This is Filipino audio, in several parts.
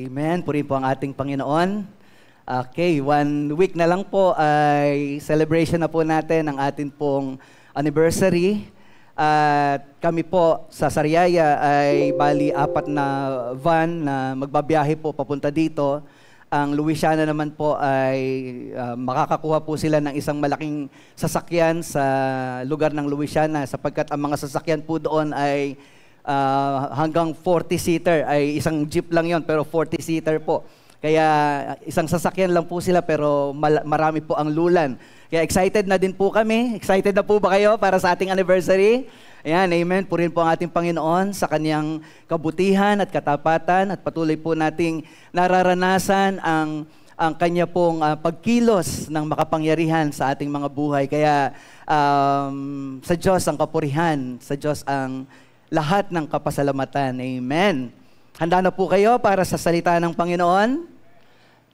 Amen. Purihin po ang ating Panginoon. Okay, 1 week na lang po ay celebration na po natin ang ating pong anniversary. At kami po sa Sariaya ay bali 4 na van na magbabiyahe po papunta dito. Ang Louisiana naman po ay makakakuha po sila ng isang malaking sasakyan sa lugar ng Louisiana sapagkat ang mga sasakyan po doon ay hanggang 40-seater, ay isang jeep lang yon pero 40-seater po. Kaya isang sasakyan lang po sila pero marami po ang lulan. Kaya excited na din po kami. Excited na po ba kayo para sa ating anniversary? Ayan, amen. Purihin po ang ating Panginoon sa kanyang kabutihan at katapatan at patuloy po nating nararanasan ang kanya pong pagkilos ng makapangyarihan sa ating mga buhay. Kaya sa Diyos ang kapurihan, sa Diyos ang lahat ng kapasalamatan. Amen. Handa na po kayo para sa salita ng Panginoon?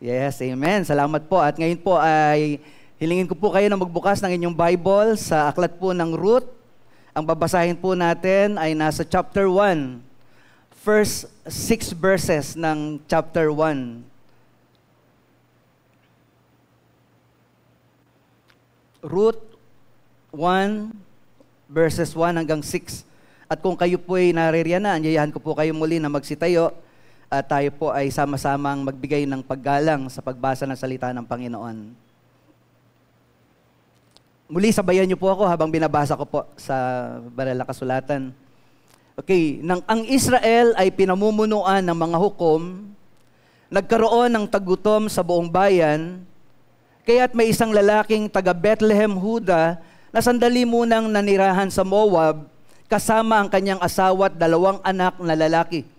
Yes, amen. Salamat po. At ngayon po ay hilingin ko po kayo na magbukas ng inyong Bible sa aklat po ng Ruth. Ang babasahin po natin ay nasa chapter 1. First 6 verses ng chapter 1. Ruth 1 verses 1 hanggang 6. At kung kayo po ay naririyan na, anyayahan ko po kayo muli na magsitayo at tayo po ay sama-samang magbigay ng paggalang sa pagbasa ng salita ng Panginoon. Muli, sabayan niyo po ako habang binabasa ko po sa banal na kasulatan. Okay, nang ang Israel ay pinamumunuan ng mga hukom, nagkaroon ng tagutom sa buong bayan, kaya't may isang lalaking taga Bethlehem, Huda, na sandali munang nanirahan sa Moab, kasama ang kanyang asawa at 2 anak na lalaki.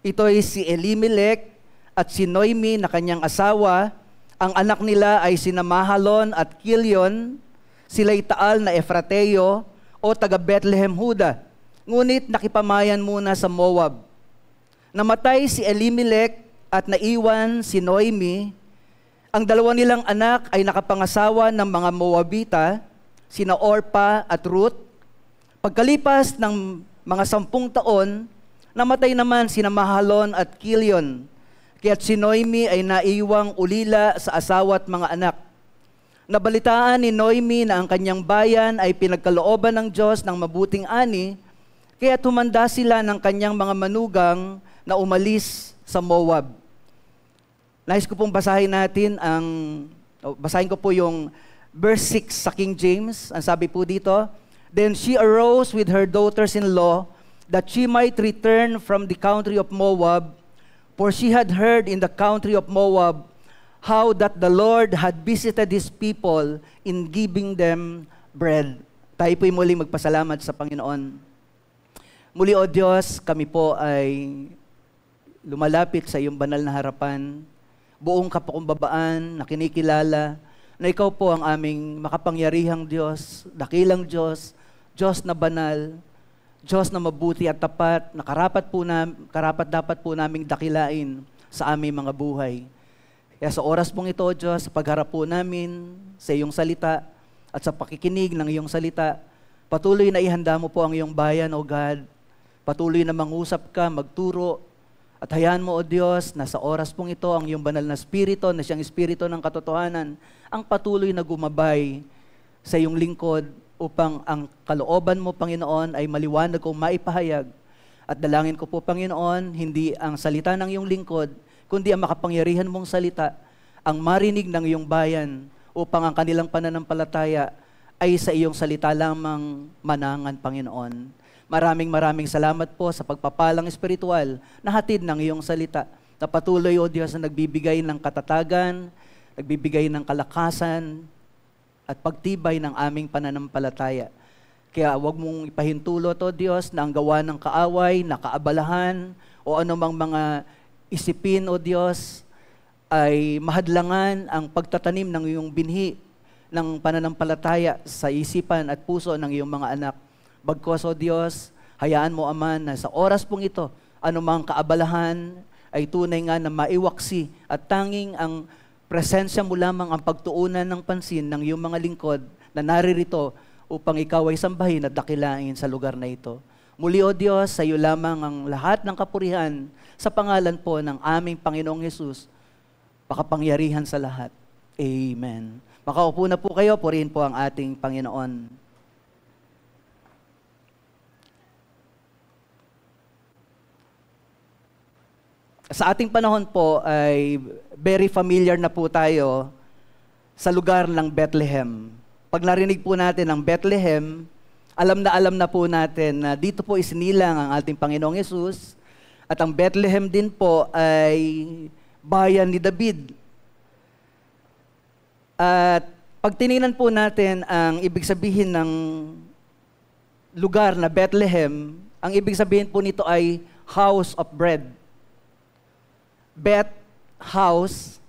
Ito ay si Elimelech at si Noemi na kanyang asawa. Ang anak nila ay sina Mahalon at Kilion. Sila'y taal na Efrateo o taga Bethlehem, Huda. Ngunit nakipamayan muna sa Moab. Namatay si Elimelech at naiwan si Noemi. Ang 2 nilang anak ay nakapangasawa ng mga Moabita, sina Orpa at Ruth. Pagkalipas ng mga 10 taon, namatay naman sina Mahalon at Kilion. Kaya't si Noemi ay naiwang ulila sa asawa at mga anak. Nabalitaan ni Noemi na ang kanyang bayan ay pinagkalooban ng Diyos ng mabuting ani, kaya tumanda sila ng kanyang mga manugang na umalis sa Moab. Nais ko pong basahin ko po yung verse 6 sa King James. Ang sabi po dito, "Then she arose with her daughters-in-law, that she might return from the country of Moab, for she had heard in the country of Moab how that the Lord had visited His people in giving them bread." Tayo po'y muling magpasalamat sa Panginoon. Muli, O Diyos, kami po ay lumalapit sa iyong banal na harapan, buong kapakumbabaan na kinikilala na ikaw po ang aming makapangyarihang Diyos, dakilang Diyos, Diyos na banal, Diyos na mabuti at tapat, na karapat dapat po naming dakilain sa aming mga buhay. Kaya sa oras pong ito, Diyos, sa pagharap po namin sa iyong salita at sa pakikinig ng iyong salita, patuloy na ihanda mo po ang iyong bayan, O God. Patuloy na mangusap ka, magturo, at hayaan mo, O Diyos, na sa oras pong ito, ang iyong banal na Espiritu, na siyang Espiritu ng katotohanan, ang patuloy na gumabay sa iyong lingkod, upang ang kalooban mo, Panginoon, ay maliwanag kong maipahayag. At dalangin ko po, Panginoon, hindi ang salita ng iyong lingkod, kundi ang makapangyarihan mong salita, ang marinig ng iyong bayan, upang ang kanilang pananampalataya ay sa iyong salita lamang manangan, Panginoon. Maraming salamat po sa pagpapalang espiritual na hatid ng iyong salita, na patuloy, O Diyos, na nagbibigay ng katatagan, nagbibigay ng kalakasan, at pagtibay ng aming pananampalataya. Kaya huwag mong ipahintulot, O Diyos, na ang gawa ng kaaway, na kaabalahan, o anumang mga isipin, O Diyos, ay mahadlangan ang pagtatanim ng iyong binhi ng pananampalataya sa isipan at puso ng iyong mga anak. Bagkus, O Diyos, hayaan mo, Ama, na sa oras pong ito, anumang kaabalahan ay tunay nga na maiwaksi at tanging ang presensya mo lamang ang pagtuunan ng pansin ng iyong mga lingkod na naririto upang ikaw ay sambahin at dakilain sa lugar na ito. Muli, O Diyos, sa iyo lamang ang lahat ng kapurihan sa pangalan po ng aming Panginoong Hesus, makapangyarihan sa lahat. Amen. Makaupo na po kayo, purihin po ang ating Panginoon. Sa ating panahon po ay very familiar na po tayo sa lugar ng Bethlehem. Pag narinig po natin ang Bethlehem, alam na po natin na dito po isinilang ang ating Panginoong Hesus at ang Bethlehem din po ay bayan ni David. At pag tinignan po natin ang ibig sabihin ng lugar na Bethlehem, ang ibig sabihin po nito ay house of bread. Beth, house,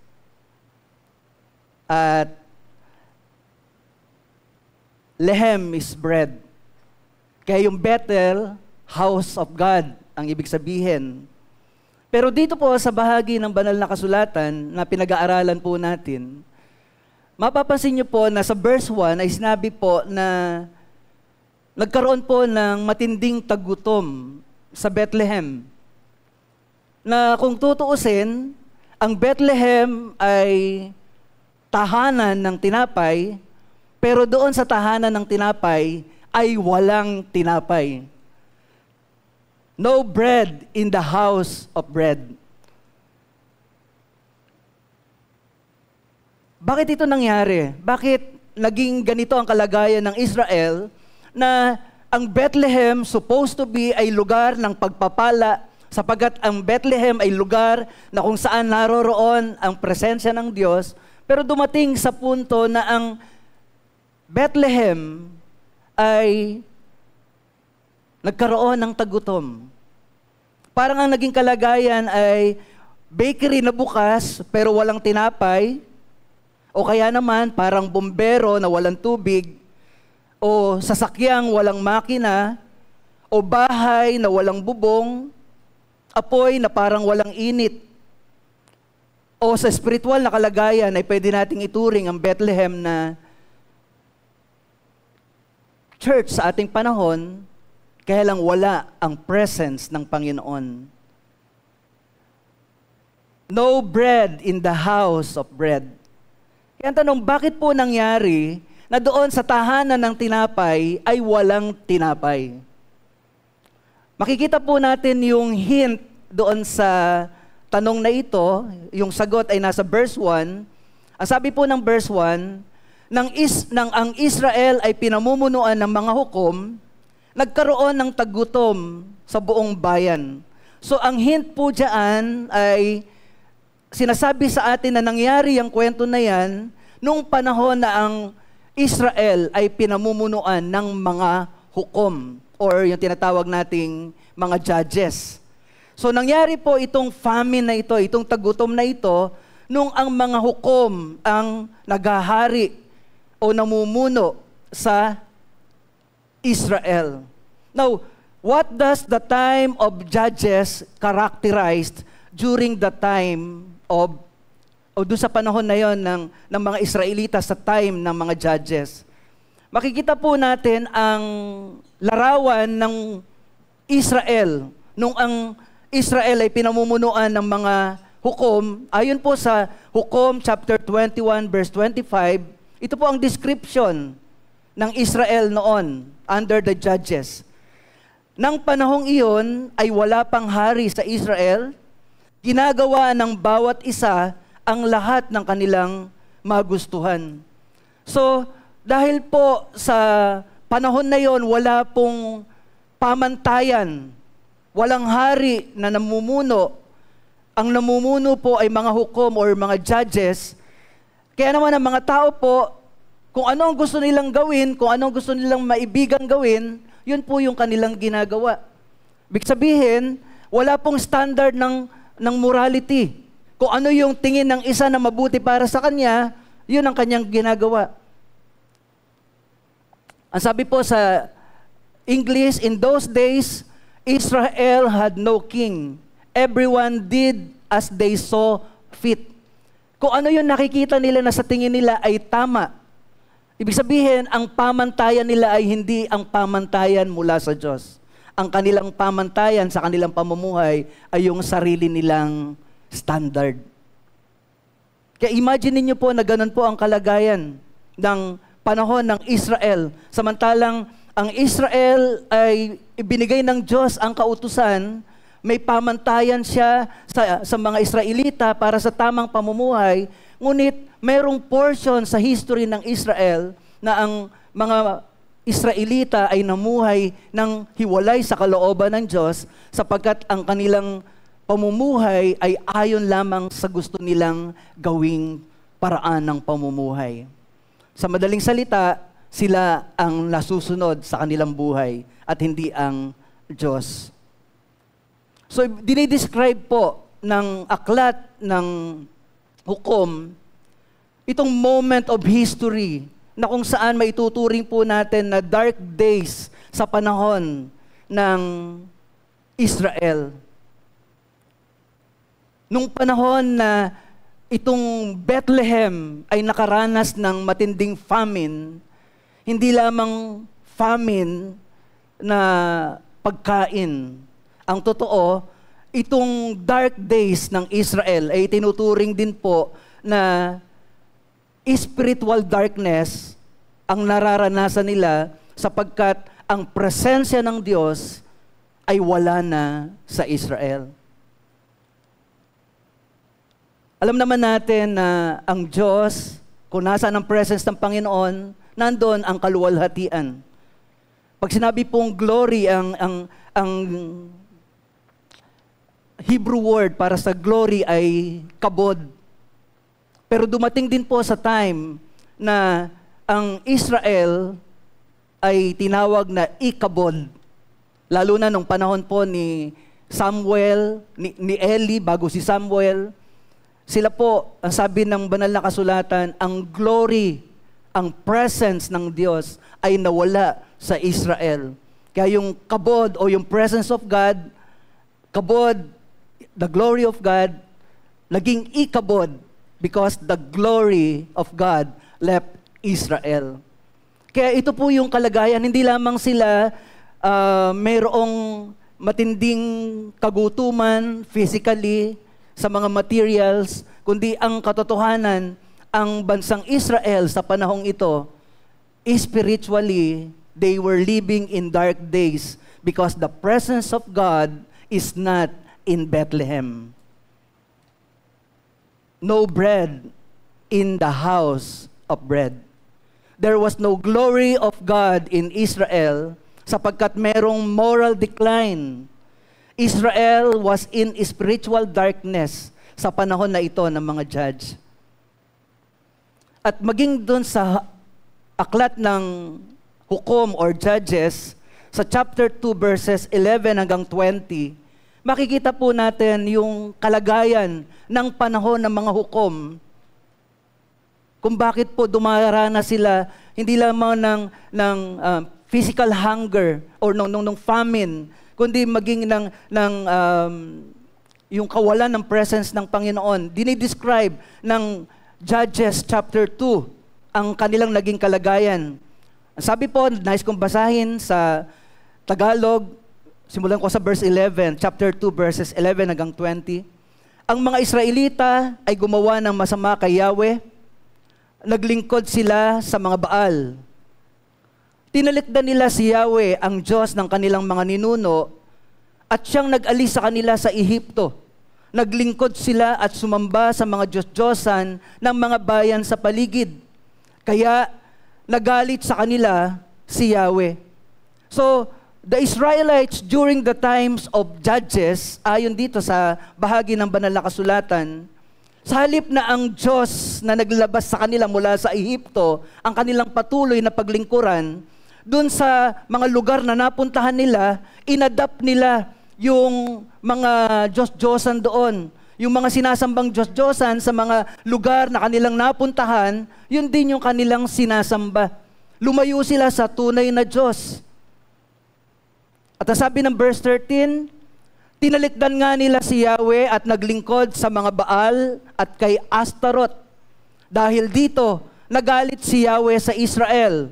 at Lehem is bread. Kaya yung Bethel, house of God, ang ibig sabihin. Pero dito po sa bahagi ng banal na kasulatan na pinag-aaralan po natin, mapapansin niyo po na sa verse 1 ay sinabi po na nagkaroon po ng matinding tagutom sa Bethlehem. Na kung tutuusin, ang Bethlehem ay tahanan ng tinapay, pero doon sa tahanan ng tinapay ay walang tinapay. No bread in the house of bread. Bakit ito nangyari? Bakit naging ganito ang kalagayan ng Israel na ang Bethlehem supposed to be ay lugar ng pagpapala, sapagkat ang Bethlehem ay lugar na kung saan naroroon ang presensya ng Diyos, pero dumating sa punto na ang Bethlehem ay nagkaroon ng tagutom. Parang ang naging kalagayan ay bakery na bukas pero walang tinapay, o kaya naman parang bombero na walang tubig, o sasakyang walang makina, o bahay na walang bubong, apoy na parang walang init. O sa spiritual na kalagayan ay pwede nating ituring ang Bethlehem na church sa ating panahon, kaya lang wala ang presence ng Panginoon. No bread in the house of bread. Kaya ang tanong, bakit po nangyari na doon sa tahanan ng tinapay ay walang tinapay? Makikita po natin yung hint doon sa tanong na ito, yung sagot ay nasa verse 1. Ang sabi po ng verse 1, nang ang Israel ay pinamumunuan ng mga hukom, nagkaroon ng tagutom sa buong bayan. So ang hint po dyan ay sinasabi sa atin na nangyari ang kwento na yan noong panahon na ang Israel ay pinamumunuan ng mga hukom, or yung tinatawag nating mga judges. So nangyari po itong famine na ito, itong tagutom na ito, nung ang mga hukom ang naghahari o namumuno sa Israel. Now, what does the time of judges characterized during the time of, o doon sa panahon na yon ng mga Israelitas sa time ng mga judges? Makikita po natin ang larawan ng Israel nung ang Israel ay pinamumunuan ng mga hukom. Ayon po sa Hukom chapter 21 verse 25, ito po ang description ng Israel noon under the judges. Nang panahong iyon ay wala pang hari sa Israel, ginagawa ng bawat isa ang lahat ng kanilang magustuhan. So, dahil po sa panahon na yon, wala pong pamantayan, walang hari na namumuno. Ang namumuno po ay mga hukom or mga judges. Kaya naman ang mga tao po, kung ano ang gusto nilang gawin, kung ano ang gusto nilang maibigan gawin, yun po yung kanilang ginagawa. Ibig sabihin, wala pong standard ng morality. Kung ano yung tingin ng isa na mabuti para sa kanya, yun ang kanyang ginagawa. Ang sabi po sa English, in those days, Israel had no king. Everyone did as they saw fit. Kung ano yung nakikita nila na sa tingin nila ay tama. Ibig sabihin, ang pamantayan nila ay hindi ang pamantayan mula sa Diyos. ang kanilang pamantayan sa kanilang pamumuhay ay yung sarili nilang standard. Kaya imagine niyo po na ganun po ang kalagayan ng panahon ng Israel. Samantalang ang Israel ay ibinigay ng Diyos ang kautusan, may pamantayan siya sa mga Israelita para sa tamang pamumuhay, ngunit mayroong portion sa history ng Israel na ang mga Israelita ay namuhay ng hiwalay sa kalooban ng Diyos sapagkat ang kanilang pamumuhay ay ayon lamang sa gusto nilang gawing paraan ng pamumuhay. Sa madaling salita, sila ang nasusunod sa kanilang buhay at hindi ang Diyos. So, dinidescribe po ng aklat ng hukom itong moment of history na kung saan maituturing po natin na dark days sa panahon ng Israel. Nung panahon na itong Bethlehem ay nakaranas ng matinding famine, hindi lamang famine na pagkain. Ang totoo, itong dark days ng Israel ay tinuturing din po na spiritual darkness ang nararanasan nila sapagkat ang presensya ng Diyos ay wala na sa Israel. Alam naman natin na ang Diyos, kung nasaan ang presence ng Panginoon, nandoon ang kaluwalhatian. Pag sinabi pong glory, ang Hebrew word para sa glory ay kabod. Pero dumating din po sa time na ang Israel ay tinawag na Ikabod. Lalo na nung panahon po ni Samuel, ni Eli, bago si Samuel. Sila po, ang sabi ng banal na kasulatan, ang glory, ang presence ng Diyos ay nawala sa Israel. Kaya yung kabod o yung presence of God, kabod, the glory of God, naging ikabod because the glory of God left Israel. Kaya ito po yung kalagayan, hindi lamang sila mayroong matinding kagutuman physically sa mga materials, kundi ang katotohanan, ang bansang Israel sa panahong ito, spiritually, they were living in dark days because the presence of God is not in Bethlehem. No bread in the house of bread. There was no glory of God in Israel sapagkat merong moral decline. Israel was in spiritual darkness sa panahon na ito ng mga judge. At maging doon sa aklat ng hukom or judges, sa chapter 2 verses 11 hanggang 20, makikita po natin yung kalagayan ng panahon ng mga hukom. Kung bakit po dumaranas sila hindi lamang ng physical hunger or ng famine, kundi maging yung kawalan ng presence ng Panginoon. Dinidescribe ng Judges chapter 2 ang kanilang naging kalagayan. Sabi po, nais kong basahin sa Tagalog, simulan ko sa verse 11, chapter 2 verses 11 hanggang 20. Ang mga Israelita ay gumawa ng masama kay Yahweh. Naglingkod sila sa mga Baal. Tinalikdan nila si Yahweh, ang Diyos ng kanilang mga ninuno, at siyang nag-alis sa kanila sa Ehipto. Naglingkod sila at sumamba sa mga Diyos-Diyosan ng mga bayan sa paligid. Kaya nagalit sa kanila si Yahweh. So, the Israelites during the times of Judges, ayon dito sa bahagi ng banal na kasulatan, sa halip na ang Diyos na naglabas sa kanila mula sa Ehipto, ang kanilang patuloy na paglingkuran, dun sa mga lugar na napuntahan nila, inadapt nila yung mga Diyos-Diyosan doon. Yung mga sinasambang Diyos-Diyosan sa mga lugar na kanilang napuntahan, yun din yung kanilang sinasamba. Lumayo sila sa tunay na Diyos. At sabi ng verse 13, tinalikdan nga nila si Yahweh at naglingkod sa mga Baal at kay Astaroth. Dahil dito, nagalit si Yahweh sa Israel.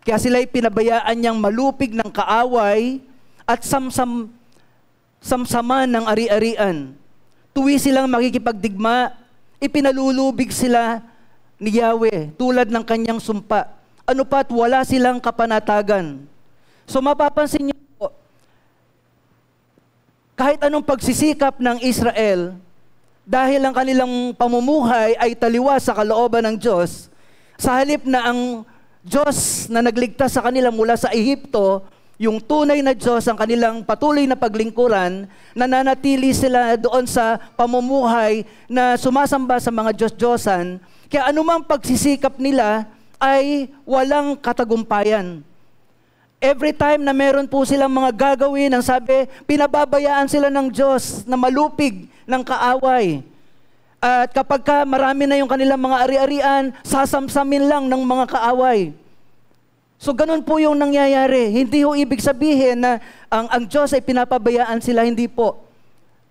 Kaya sila'y pinabayaan niyang malupig ng kaaway at samsaman ng ari-arian. Tuwi silang makikipagdigma, ipinalulubig sila ni Yahweh tulad ng kanyang sumpa. Ano pa't wala silang kapanatagan. So mapapansin niyo po, kahit anong pagsisikap ng Israel, dahil ang kanilang pamumuhay ay taliwas sa kalooban ng Diyos, sa halip na ang Diyos na nagligtas sa kanila mula sa Ehipto, yung tunay na Diyos, ang kanilang patuloy na paglingkuran, nananatili sila doon sa pamumuhay na sumasamba sa mga Diyos-Diyosan, kaya anumang pagsisikap nila ay walang katagumpayan. Every time na meron po silang mga gagawin, ang sabi, pinababayaan sila ng Diyos na malupig ng kaaway. At kapag marami na yung kanilang mga ari-arian, sasamsamin lang ng mga kaaway. So ganun po yung nangyayari. Hindi ho ibig sabihin na ang Diyos ay pinapabayaan sila, hindi po.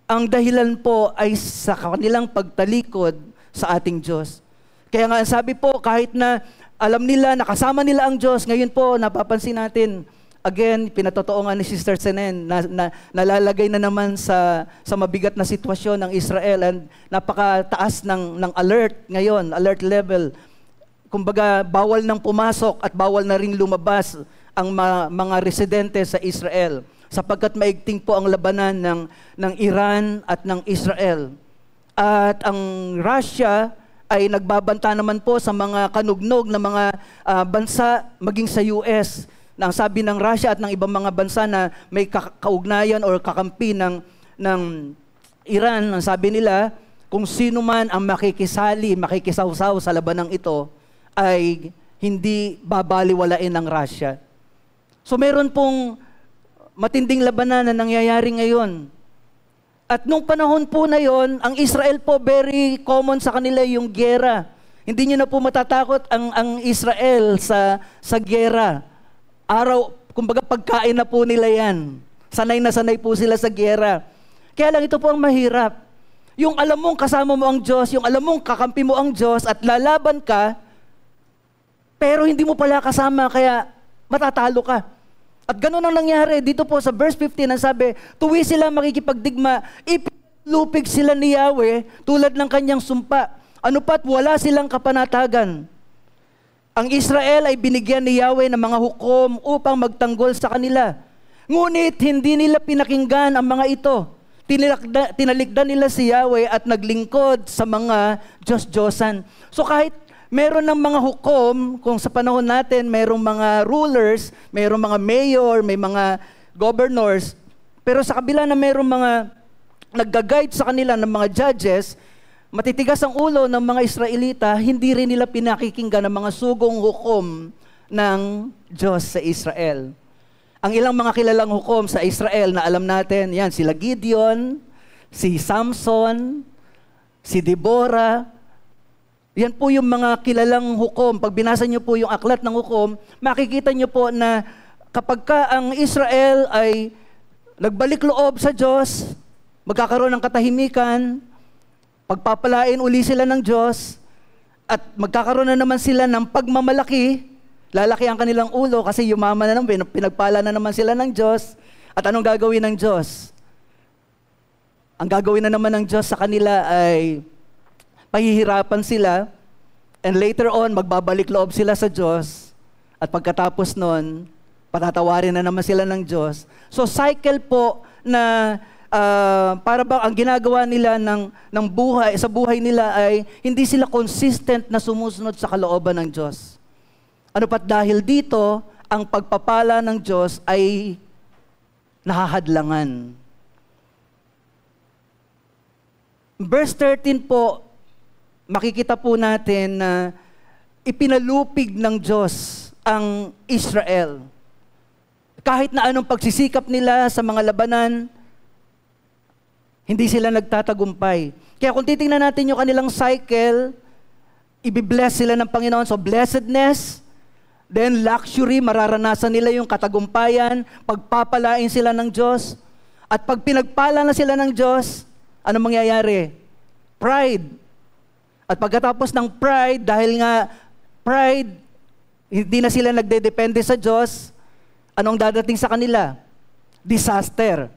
Ang dahilan po ay sa kanilang pagtalikod sa ating Diyos. Kaya nga sabi po, kahit na alam nila, nakasama nila ang Diyos, ngayon po napapansin natin, again, pinatotoo nga ni Sister Senen, nalalagay na naman sa mabigat na sitwasyon ng Israel and napakataas ng alert ngayon, alert level. Kumbaga, bawal nang pumasok at bawal na ring lumabas ang mga residente sa Israel sapagkat maigting po ang labanan ng Iran at ng Israel. At ang Russia ay nagbabanta naman po sa mga kanugnog na mga bansa maging sa US. Na ang sabi ng Russia at ng ibang mga bansa na may kaugnayan or kakampi ng Iran, ang sabi nila, kung sino man ang makikisali, makikisawsaw sa labanang ito, ay hindi babaliwalain ng Russia. So meron pong matinding labanan na nangyayari ngayon. At nung panahon po na yon, ang Israel po very common sa kanila yung giyera. Hindi nyo na po matatakot ang Israel sa giyera. Araw, kumbaga pagkain na po nila yan. Sanay na sanay po sila sa giyera. Kaya lang ito po ang mahirap. Yung alam mong kasama mo ang Diyos, yung alam mong kakampi mo ang Diyos at lalaban ka, pero hindi mo pala kasama, kaya matatalo ka. At ganun ang nangyari. Dito po sa verse 15, ang sabi, tuwi sila makikipagdigma, ipinalupig sila ni Yahweh tulad ng kanyang sumpa. Ano pa't wala silang kapanatagan. Ang Israel ay binigyan ni Yahweh ng mga hukom upang magtanggol sa kanila. Ngunit hindi nila pinakinggan ang mga ito. Tinalikdan nila si Yahweh at naglingkod sa mga Diyos-Diyosan. So kahit meron ng mga hukom, kung sa panahon natin, merong mga rulers, merong mga mayor, may mga governors, pero sa kabila na merong mga nagga-guide sa kanila ng mga judges, matitigas ang ulo ng mga Israelita, hindi rin nila pinakikinggan ang mga sugong hukom ng Diyos sa Israel. Ang ilang mga kilalang hukom sa Israel na alam natin, yan, sila Gideon, si Samson, si Deborah. Yan po yung mga kilalang hukom. Pag binasa nyo po yung aklat ng hukom, makikita nyo po na kapag ang Israel ay nagbalik loob sa Diyos, magkakaroon ng katahimikan, pagpapalain uli sila ng Diyos, at magkakaroon na naman sila ng pagmamalaki, lalaki ang kanilang ulo kasi yumaman na naman, pinagpala na naman sila ng Diyos, at anong gagawin ng Diyos? Ang gagawin na naman ng Diyos sa kanila ay pahihirapan sila, and later on, magbabalik loob sila sa Diyos, at pagkatapos nun, patatawarin na naman sila ng Diyos. So cycle po na para bang ang ginagawa nila ng buhay, sa buhay nila ay hindi sila consistent na sumusunod sa kalooban ng Diyos. Ano pat dahil dito, ang pagpapala ng Diyos ay nahahadlangan. Verse 13 po, makikita po natin na ipinalupig ng Diyos ang Israel. Kahit na anong pagsisikap nila sa mga labanan, hindi sila nagtatagumpay. Kaya kung titingnan natin yung kanilang cycle, ibibless sila ng Panginoon. So blessedness, then luxury, mararanasan nila yung katagumpayan, pagpapalain sila ng Diyos. At pag pinagpala na sila ng Diyos, ano mangyayari? Pride. At pagkatapos ng pride, dahil nga pride, hindi na sila nagdedepende sa Diyos, anong dadating sa kanila? disaster.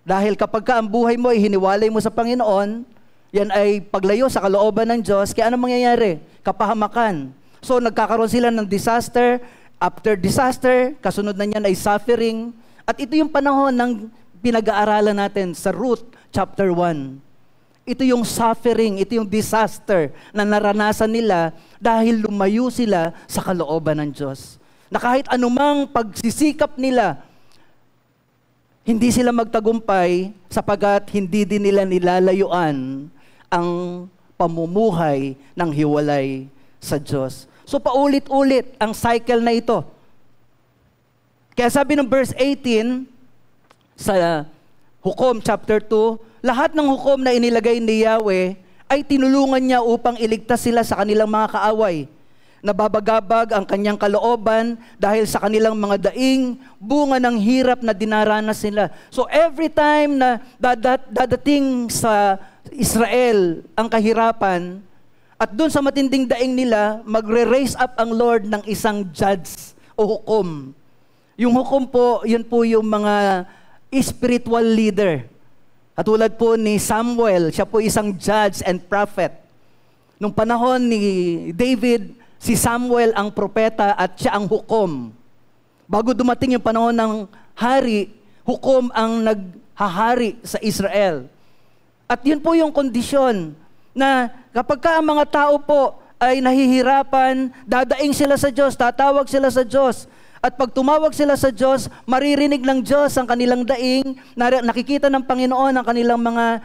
Dahil kapag ka ang buhay mo ay hiniwalay mo sa Panginoon, yan ay paglayo sa kalooban ng Diyos, kaya ano mangyayari? Kapahamakan. So nagkakaroon sila ng disaster, after disaster, kasunod na niyan ay suffering. At ito yung panahon ng pinag-aaralan natin sa Ruth chapter 1. Ito yung suffering, ito yung disaster na naranasan nila dahil lumayo sila sa kalooban ng Diyos. Na kahit anumang pagsisikap nila, hindi sila magtagumpay sapagkat hindi din nila nilalayuan ang pamumuhay ng hiwalay sa Diyos. So paulit-ulit ang cycle na ito. Kaya sabi ng verse 18 sa Hukom chapter 2, lahat ng hukom na inilagay ni Yahweh ay tinulungan niya upang iligtas sila sa kanilang mga kaaway. Nababagabag ang kanyang kalooban dahil sa kanilang mga daing, bunga ng hirap na dinaranas nila. So every time na dadating sa Israel ang kahirapan, at doon sa matinding daing nila, magre-raise up ang Lord ng isang judge o hukom. Yung hukom po, yun po yung mga spiritual leader. At tulad po ni Samuel, siya po isang judge and prophet. Nung panahon ni David, si Samuel ang propeta at siya ang hukom. Bago dumating yung panahon ng hari, hukom ang naghahari sa Israel. At yun po yung kondisyon na kapag ka ang mga tao po ay nahihirapan, dadaing sila sa Diyos, tatawag sila sa Diyos. At pag tumawag sila sa Diyos, maririnig ng Diyos ang kanilang daing, nakikita ng Panginoon ang kanilang mga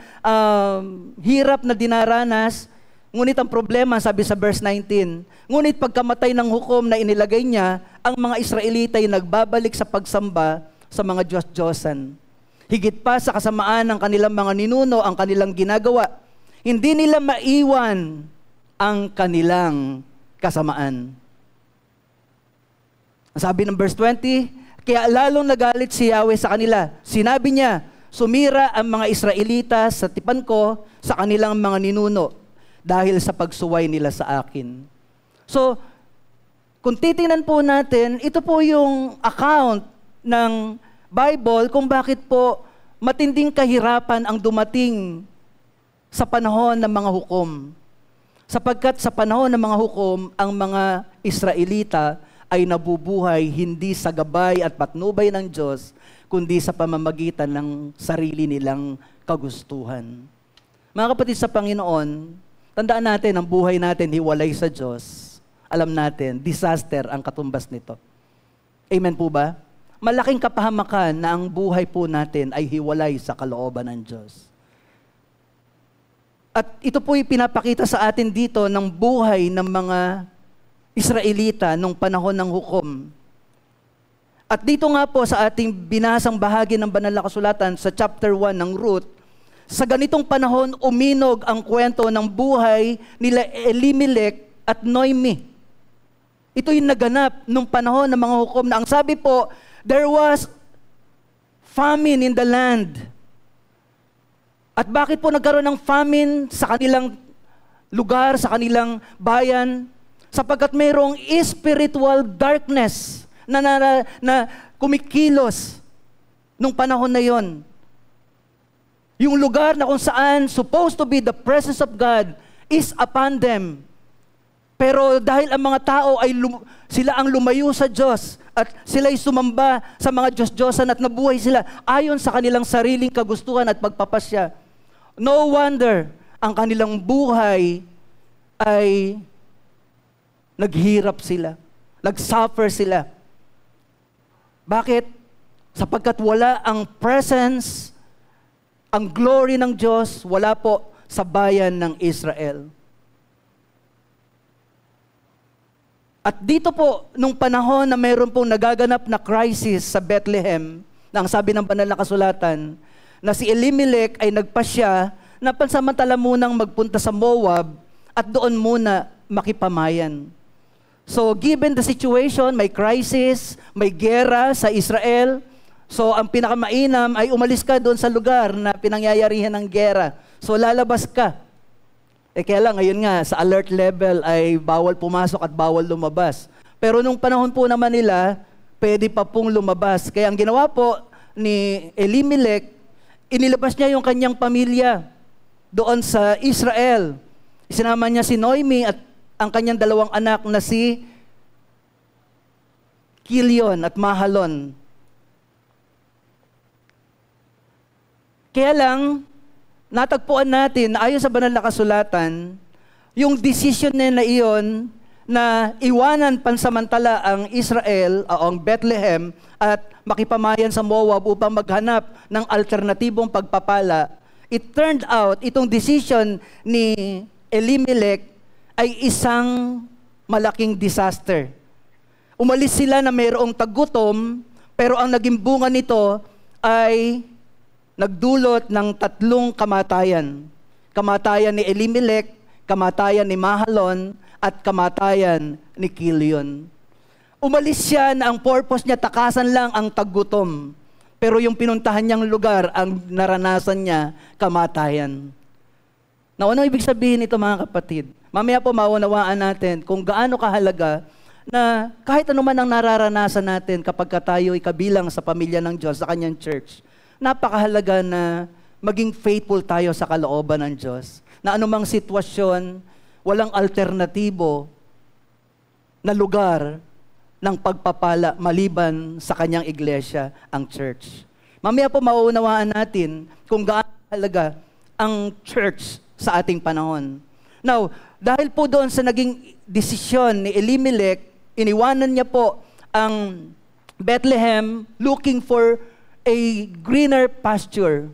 hirap na dinaranas. Ngunit ang problema, sabi sa verse 19, ngunit pagkamatay ng hukom na inilagay niya, ang mga Israelita ay nagbabalik sa pagsamba sa mga Diyos-Diyosan. Higit pa sa kasamaan ng kanilang mga ninuno ang kanilang ginagawa. Hindi nila maiwan ang kanilang kasamaan. Sabi ng verse 20, kaya lalong nagalit si Yahweh sa kanila. Sinabi niya, sumira ang mga Israelita sa tipan ko sa kanilang mga ninuno dahil sa pagsuway nila sa akin. So, kung titingnan po natin, ito po yung account ng Bible kung bakit po matinding kahirapan ang dumating sa panahon ng mga hukom. Sapagkat sa panahon ng mga hukom, ang mga Israelita ay nabubuhay hindi sa gabay at patnubay ng Diyos, kundi sa pamamagitan ng sarili nilang kagustuhan. Mga kapatid sa Panginoon, tandaan natin ang buhay natin hiwalay sa Diyos. Alam natin, disaster ang katumbas nito. Amen po ba? Malaking kapahamakan na ang buhay po natin ay hiwalay sa kalooban ng Diyos. At ito po'y pinapakita sa atin dito ng buhay ng mga Israelita nung panahon ng hukom. At dito nga po sa ating binasang bahagi ng banal na kasulatan sa chapter 1 ng Ruth, sa ganitong panahon uminog ang kwento ng buhay nila Elimelech at Noemi. Ito yung naganap nung panahon ng mga hukom na ang sabi po, there was famine in the land. At bakit po nagkaroon ng famine sa kanilang lugar, sa kanilang bayan? Sapagkat mayroong spiritual darkness na kumikilos nung panahon na yon. Yung lugar na kung saan supposed to be the presence of God is upon them. Pero dahil ang mga tao ay sila ang lumayo sa Diyos at sila ay sumamba sa mga Diyos-Diyosan at nabuhay sila ayon sa kanilang sariling kagustuhan at pagpapasya. No wonder ang kanilang buhay ay naghirap sila, nagsuffer sila. Bakit? Sapagkat wala ang presence, ang glory ng Diyos, wala po sa bayan ng Israel. At dito po, nung panahon na mayroon pong nagaganap na crisis sa Bethlehem, na ang sabi ng banal na kasulatan, na si Elimelech ay nagpasya na pansamantala munang magpunta sa Moab at doon muna makipamayan. So, given the situation, may crisis, may gera sa Israel. So, ang pinakamainam ay umalis ka doon sa lugar na pinangyayarihan ng gera. So, lalabas ka. Kaya lang, ngayon nga, sa alert level ay bawal pumasok at bawal lumabas. Pero nung panahon po naman nila, pwede pa pong lumabas. Kaya ang ginawa po ni Elimelech, inilabas niya yung kanyang pamilya doon sa Israel. Isinama niya si Noemi at ang kanyang 2 anak na si Kilion at Mahalon. Kaya lang, natagpuan natin na ayon sa banal na kasulatan, yung decision na iyon na iwanan pansamantala ang Israel, ang Bethlehem, at makipamayan sa Moab upang maghanap ng alternatibong pagpapala, it turned out, itong decision ni Elimelech ay isang malaking disaster. Umalis sila na mayroong tagutom, pero ang naging bunga nito ay nagdulot ng 3 kamatayan. Kamatayan ni Elimelech, kamatayan ni Mahalon, at kamatayan ni Kilion. Umalis siya na ang purpose niya, takasan lang ang tagutom. Pero yung pinuntahan niyang lugar, ang naranasan niya, kamatayan. Now, ano ibig sabihin nito mga kapatid? Mamaya po maunawaan natin kung gaano kahalaga na kahit ano man ang nararanasan natin kapag tayo'y kabilang sa pamilya ng Diyos, sa kanyang church, napakahalaga na maging faithful tayo sa kalooban ng Diyos. Na anumang sitwasyon, walang alternatibo na lugar ng pagpapala maliban sa kanyang iglesia, ang church. Mamaya po mauunawaan natin kung gaano halaga ang church sa ating panahon. Now, dahil po doon sa naging desisyon ni Elimelech, iniwanan niya po ang Bethlehem looking for a greener pasture.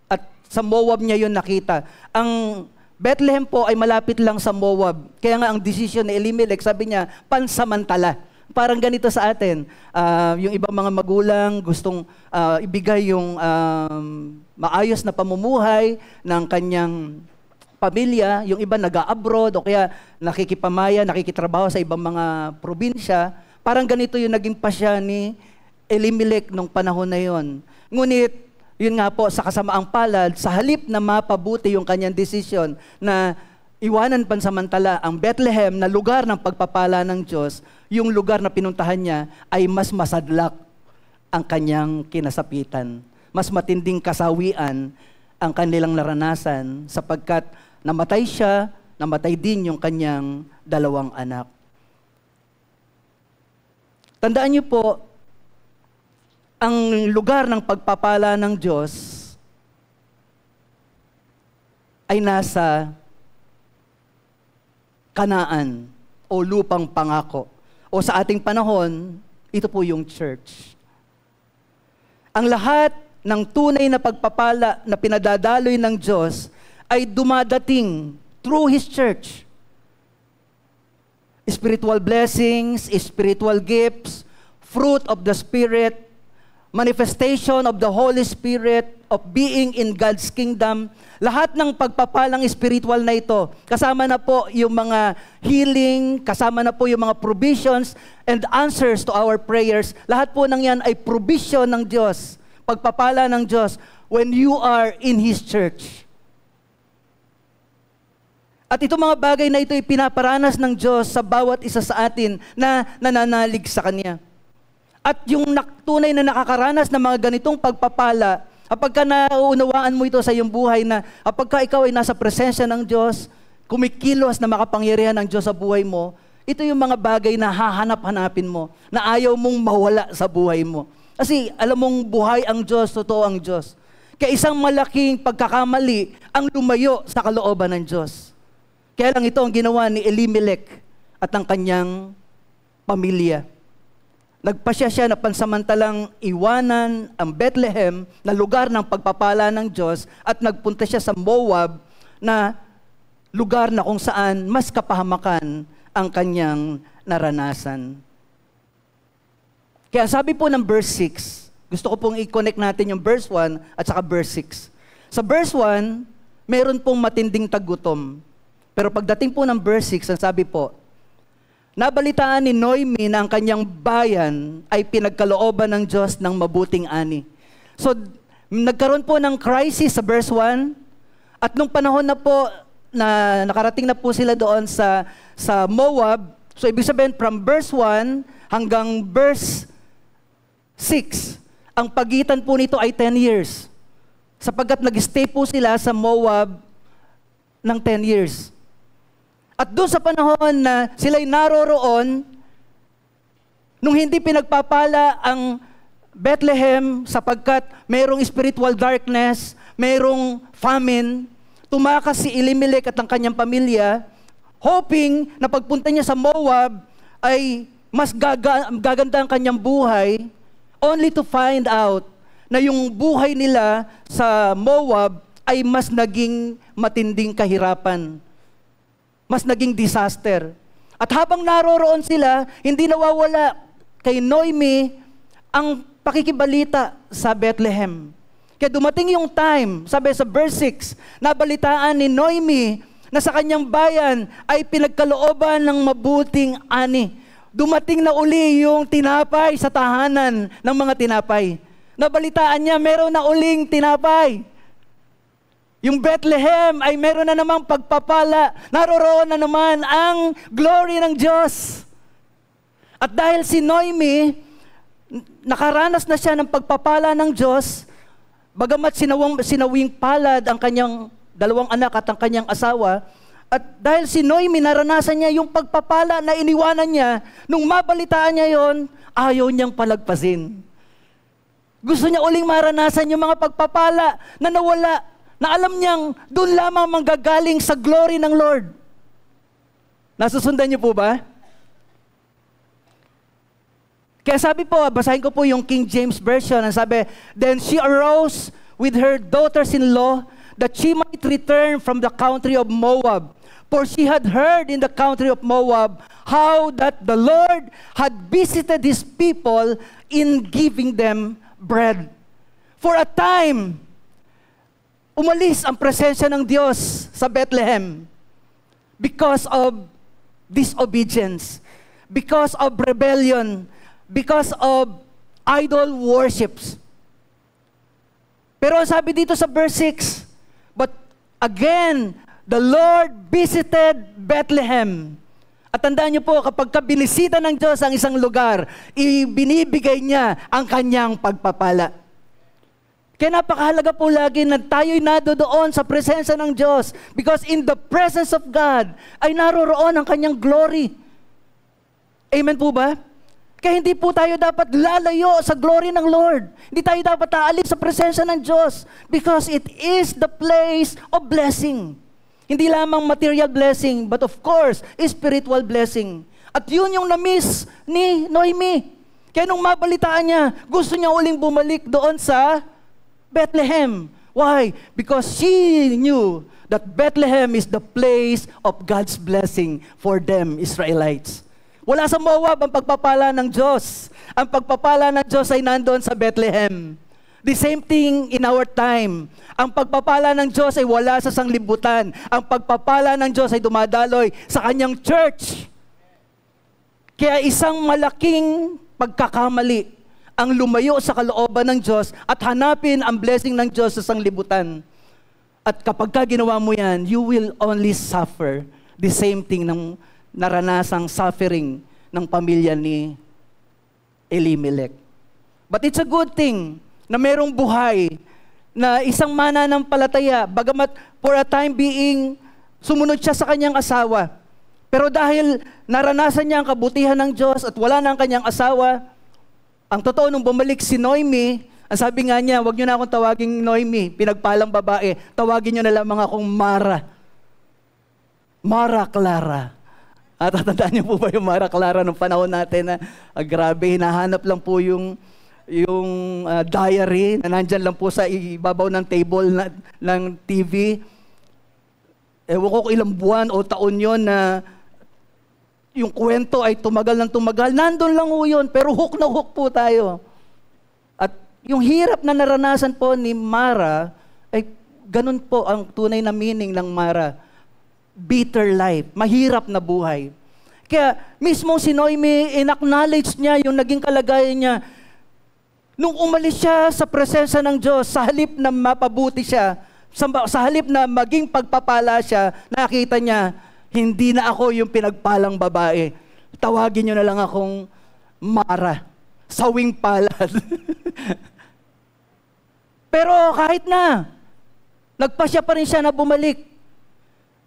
At sa Moab niya yun nakita. Ang Bethlehem po ay malapit lang sa Moab. Kaya nga ang desisyon ni Elimelech, sabi niya, pansamantala. Parang ganito sa atin. Yung ibang mga magulang gustong ibigay yung maayos na pamumuhay ng kanyang pamilya. Yung iba nag-a-abroad o kaya nakikipamaya, nakikitrabaho sa ibang mga probinsya. Parang ganito yung naging pasya ni Elimelech nung panahon na yon. Ngunit, yun nga po, sa kasamaang palad, sa halip na mapabuti yung kanyang desisyon na iwanan pansamantala ang Bethlehem na lugar ng pagpapala ng Diyos, yung lugar na pinuntahan niya ay mas masadlak ang kanyang kinasapitan. Mas matinding kasawian ang kanilang naranasan sapagkat namatay siya, namatay din yung kanyang 2 anak. Tandaan niyo po, ang lugar ng pagpapala ng Diyos ay nasa Kanaan o lupang pangako. O sa ating panahon, ito po yung church. Ang lahat ng tunay na pagpapala na pinadadaloy ng Diyos ay dumadating through His church. Spiritual blessings, spiritual gifts, fruit of the Spirit, manifestation of the Holy Spirit, of being in God's kingdom. Lahat ng pagpapalang spiritual na ito, kasama na po yung mga healing, kasama na po yung mga provisions and answers to our prayers. Lahat po ng yan ay provision ng Diyos, pagpapala ng Diyos when you are in His church. At itong mga bagay na ito ay pinaparanas ng Diyos sa bawat isa sa atin na nananalig sa Kanya. At yung tunay na nakakaranas ng mga ganitong pagpapala, kapag nauunawaan mo ito sa iyong buhay na kapag ikaw ay nasa presensya ng Diyos, kumikilos na makapangyarihan ng Diyos sa buhay mo, ito yung mga bagay na hahanap-hanapin mo, na ayaw mong mawala sa buhay mo. Kasi alam mong buhay ang Diyos, totoo ang Diyos. Kaya isang malaking pagkakamali ang lumayo sa kalooban ng Diyos. Kaya lang ito ang ginawa ni Elimelech at ang kanyang pamilya. Nagpasya siya na pansamantalang iwanan ang Bethlehem na lugar ng pagpapala ng Diyos at nagpunta siya sa Moab na lugar na kung saan mas kapahamakan ang kanyang naranasan. Kaya sabi po ng verse 6, gusto ko pong i-connect natin yung verse 1 at saka verse 6. Sa verse 1, meron pong matinding tagutom. Pero pagdating po ng verse 6, ang sabi po, nabalitaan ni Noemi na ang kanyang bayan ay pinagkalooban ng Diyos ng mabuting ani. So, nagkaroon po ng crisis sa verse 1. At nung panahon na po, na nakarating na po sila doon sa Moab, so ibig sabihin from verse 1 hanggang verse 6, ang pagitan po nito ay 10 years. Sapagkat nag-stay po sila sa Moab ng 10 years. At doon sa panahon na sila'y naroroon, nung hindi pinagpapala ang Bethlehem sapagkat mayroong spiritual darkness, mayroong famine, tumakas si Elimelech at ang kanyang pamilya, hoping na pagpunta niya sa Moab ay mas gaganda ang kanyang buhay, only to find out na yung buhay nila sa Moab ay mas naging matinding kahirapan. Mas naging disaster. At habang naroroon sila, hindi nawawala kay Noemi ang pakikibalita sa Bethlehem. Kaya dumating yung time, sabi sa verse 6, nabalitaan ni Noemi na sa kanyang bayan ay pinagkalooban ng mabuting ani. Dumating na uli yung tinapay sa tahanan ng mga tinapay. Nabalitaan niya, meron na uling tinapay. Yung Bethlehem ay meron na namang pagpapala. Naroroon na naman ang glory ng Diyos. At dahil si Noemi, nakaranas na siya ng pagpapala ng Diyos, bagamat sinawing palad ang kanyang dalawang anak at ang kanyang asawa, at dahil si Noemi naranasan niya yung pagpapala na iniwanan niya, nung mabalitaan niya yon, ayaw niyang palagpasin. Gusto niya uling maranasan yung mga pagpapala na nawala, na alam niyang doon lamang manggagaling sa glory ng Lord. Nasusundan niyo po ba? Kaya sabi po, basahin ko po yung King James Version. Ang sabi, then she arose with her daughters-in-law that she might return from the country of Moab. For she had heard in the country of Moab how that the Lord had visited His people in giving them bread. For a time, umalis ang presensya ng Diyos sa Bethlehem because of disobedience, because of rebellion, because of idol worships. Pero sabi dito sa verse 6, but again, the Lord visited Bethlehem. At tandaan niyo po, kapag binisita ng Diyos ang isang lugar, ibinibigay niya ang kanyang pagpapala. Kaya napakahalaga po lagi na tayo'y nadoon sa presensya ng Diyos. Because in the presence of God, ay naroroon ang kanyang glory. Amen po ba? Kaya hindi po tayo dapat lalayo sa glory ng Lord. Hindi tayo dapat aalis sa presensya ng Diyos. Because it is the place of blessing. Hindi lamang material blessing, but of course, spiritual blessing. At yun yung na-miss ni Noemi. Kaya nung mabalitaan niya, gusto niya uling bumalik doon sa Bethlehem. Why? Because she knew that Bethlehem is the place of God's blessing for them, Israelites. Wala sa Moab ang pagpapala ng Diyos. Ang pagpapala ng Diyos ay nandoon sa Bethlehem. The same thing in our time. Ang pagpapala ng Diyos ay wala sa sanglibutan. Ang pagpapala ng Diyos ay dumadaloy sa kanyang church. Kaya isang malaking pagkakamali ang lumayo sa kalooban ng Diyos at hanapin ang blessing ng Diyos sa sanglibutan. At kapag ginawa mo yan, you will only suffer the same thing ng naranasang suffering ng pamilya ni Elimelech. But it's a good thing na merong buhay na isang mananampalataya, bagamat for a time being, sumunod siya sa kanyang asawa. Pero dahil naranasan niya ang kabutihan ng Diyos at wala na ang kanyang asawa, ang totoo, nung bumalik si Noemi, ang sabi nga niya, wag niyo na akong tawaging Noemi, pinagpalang babae, tawagin niyo na lamang akong Mara. Mara Clara. At tatandaan niyo po ba yung Mara Clara nung panahon natin na grabe, hinahanap lang po yung diary na nandyan lang po sa ibabaw ng table ng TV. Ewan ko kung ilang buwan o taon yon na yung kwento ay tumagal ng tumagal. Nandun lang po yun, pero hook na hook po tayo. At yung hirap na naranasan po ni Mara, ay ganun po ang tunay na meaning ng Mara. Bitter life, mahirap na buhay. Kaya mismo si Noemi, in-acknowledge niya yung naging kalagayan niya. Nung umalis siya sa presensya ng Diyos, sa halip na mapabuti siya, sa halip na maging pagpapala siya, nakita niya, hindi na ako yung pinagpalang babae. Tawagin niyo na lang akong Mara, sawing palad. Pero kahit na, nagpasya pa rin siya na bumalik.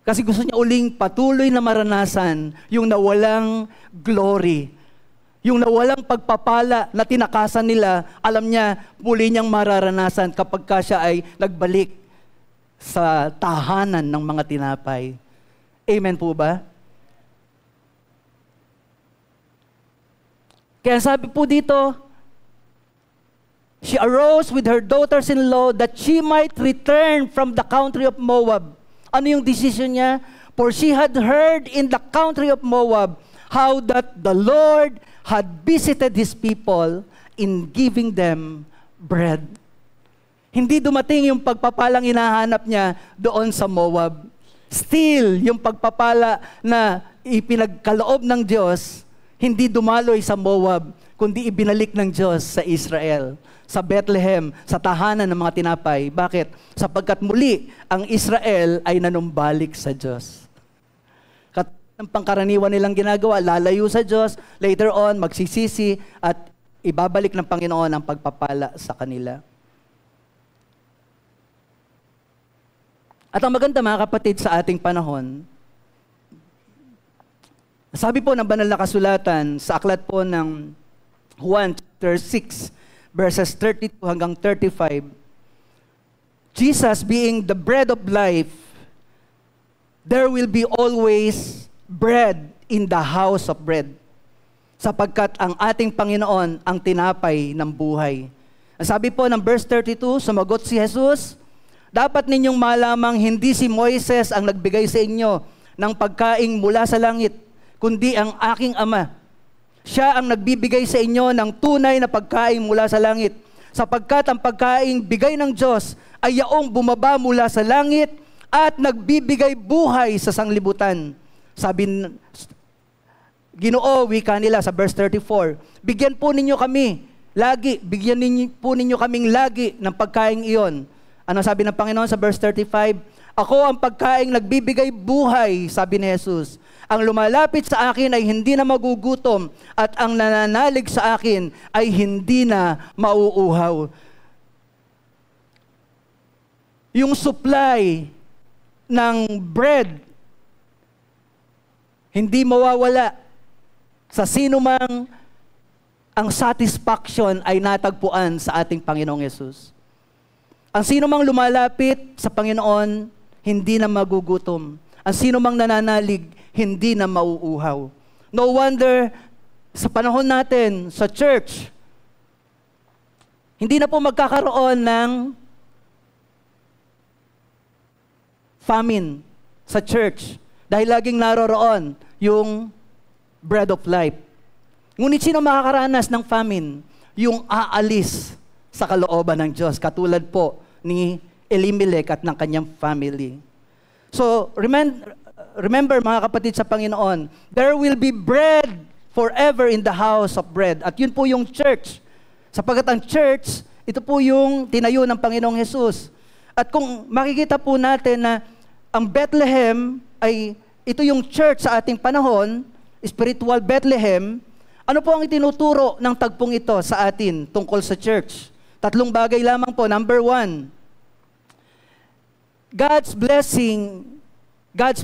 Kasi gusto niya uling patuloy na maranasan yung nawalang glory. Yung nawalang pagpapala na tinakasan nila, alam niya, muli niyang mararanasan kapag ka siya ay nagbalik sa tahanan ng mga tinapay. Amen po ba? Kaya sabi po dito, she arose with her daughters-in-law that she might return from the country of Moab. Ano yung decision niya? For she had heard in the country of Moab how that the Lord had visited His people in giving them bread. Hindi dumating yung pagpapalang hinahanap niya doon sa Moab. Still, yung pagpapala na ipinagkaloob ng Diyos, hindi dumaloy sa Moab, kundi ibinalik ng Diyos sa Israel, sa Bethlehem, sa tahanan ng mga tinapay. Bakit? Sapagkat muli, ang Israel ay nanumbalik sa Diyos. Ang pangkaraniwan nilang ginagawa, lalayo sa Diyos, later on, magsisisi at ibabalik ng Panginoon ang pagpapala sa kanila. At ang maganda mga kapatid sa ating panahon, sabi po ng banal na kasulatan sa aklat po ng Juan chapter 6, verses 32 hanggang 35, Jesus being the bread of life, there will be always bread in the house of bread. Sapagkat ang ating Panginoon ang tinapay ng buhay. Ang sabi po ng verse 32, sumagot si Jesus, dapat ninyong malamang hindi si Moises ang nagbigay sa inyo ng pagkaing mula sa langit, kundi ang aking Ama. Siya ang nagbibigay sa inyo ng tunay na pagkain mula sa langit, sapagkat ang pagkaing bigay ng Diyos ay yaong bumaba mula sa langit at nagbibigay buhay sa sanglibutan. Sabi, Ginoo, wika nila sa verse 34, bigyan po ninyo kami, bigyan po ninyo kaming lagi ng pagkain iyon. Ano sabi ng Panginoon sa verse 35? Ako ang pagkaing nagbibigay buhay, sabi ni Jesus. Ang lumalapit sa akin ay hindi na magugutom at ang nananalig sa akin ay hindi na mauuhaw. Yung supply ng bread, hindi mawawala sa sino mang ang satisfaction ay natagpuan sa ating Panginoong Yesus. Ang sino mang lumalapit sa Panginoon, hindi na magugutom. Ang sino mang nananalig, hindi na mauuhaw. No wonder, sa panahon natin, sa church, hindi na po magkakaroon ng famine sa church. Dahil laging naroroon yung bread of life. Ngunit sino makakaranas ng famine? Yung aalis sa kalooban ng Diyos, katulad po ni Elimelech at ng kanyang family. So, remember mga kapatid sa Panginoon, there will be bread forever in the house of bread. At yun po yung church. Sapagkat ang church, ito po yung tinayo ng Panginoong Jesus. At kung makikita po natin na ang Bethlehem ay ito yung church sa ating panahon, spiritual Bethlehem, ano po ang itinuturo ng tagpong ito sa atin tungkol sa church? 3 bagay lamang po. Number 1, God's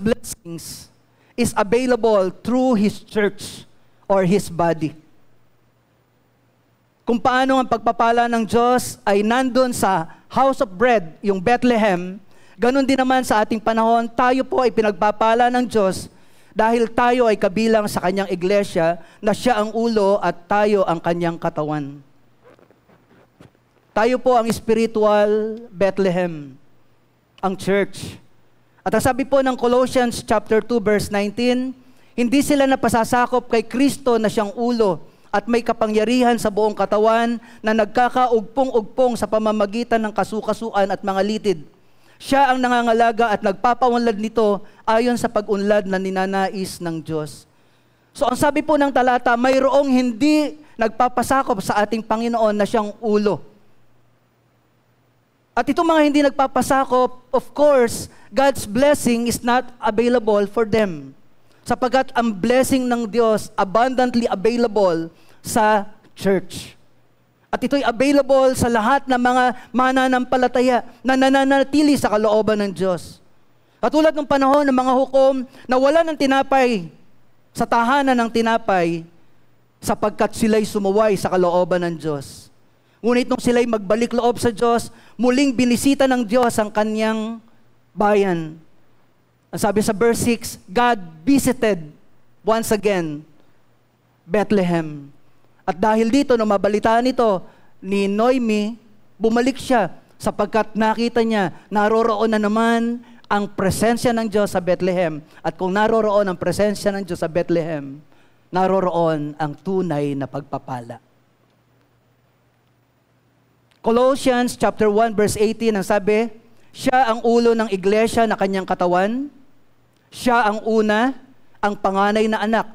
blessings is available through His church or His body. Kung paano ang pagpapala ng Diyos ay nandun sa house of bread, yung Bethlehem, ganun din naman sa ating panahon, tayo po ay pinagpapala ng Diyos dahil tayo ay kabilang sa Kanyang iglesia na Siya ang ulo at tayo ang Kanyang katawan. Tayo po ang spiritual Bethlehem, ang church. At ang sabi po ng Colossians chapter 2 verse 19, hindi sila napasasakop kay Kristo na siyang ulo at may kapangyarihan sa buong katawan na nagkakaugpong-ugpong sa pamamagitan ng kasukasuan at mga litid. Siya ang nangangalaga at nagpapaunlad nito ayon sa pag-unlad na ninanais ng Diyos. So ang sabi po ng talata, mayroong hindi nagpapasakop sa ating Panginoon na siyang ulo. At itong mga hindi nagpapasakop, of course, God's blessing is not available for them. Sapagkat ang blessing ng Diyos abundantly available sa church. At ito'y available sa lahat ng mga mananampalataya na nananatili sa kalooban ng Diyos. Katulad ng panahon ng mga hukom na wala ng tinapay sa tahanan ng tinapay sapagkat sila'y sumuway sa kalooban ng Diyos. Ngunit nung sila'y magbalik loob sa Diyos, muling binisita ng Diyos ang kanyang bayan. Ang sabi sa verse 6, God visited once again Bethlehem. At dahil dito, nung mabalitaan ito ni Noemi, bumalik siya sapagkat nakita niya, naroroon na naman ang presensya ng Diyos sa Bethlehem. At kung naroroon ang presensya ng Diyos sa Bethlehem, naroroon ang tunay na pagpapala. Colossians chapter 1 verse 18, ang sabi, siya ang ulo ng iglesia na kanyang katawan. Siya ang una, ang panganay na anak,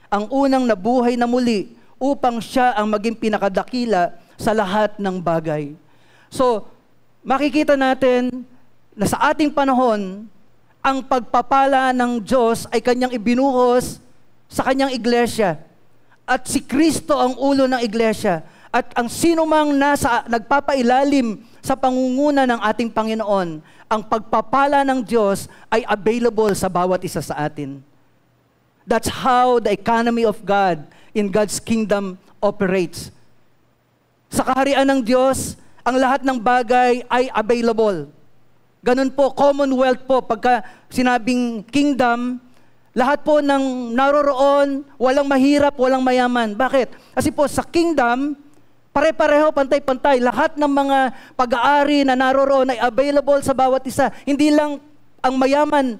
ang unang nabuhay na muli, upang siya ang maging pinakadakila sa lahat ng bagay. So, makikita natin na sa ating panahon, ang pagpapala ng Diyos ay kanyang ibinuhos sa kanyang iglesia. At si Kristo ang ulo ng iglesia. At ang sinumang nagpapailalim sa pangunguna ng ating Panginoon, ang pagpapala ng Diyos ay available sa bawat isa sa atin. That's how the economy of God in God's kingdom operates. Sa kaharian ng Diyos, ang lahat ng bagay ay available. Ganun po, commonwealth po, pagka sinabing kingdom, lahat po ng naroroon, walang mahirap, walang mayaman. Bakit? Kasi po sa kingdom, pare-pareho, pantay-pantay. Lahat ng mga pag-aari na naroroon ay available sa bawat isa. Hindi lang ang mayaman,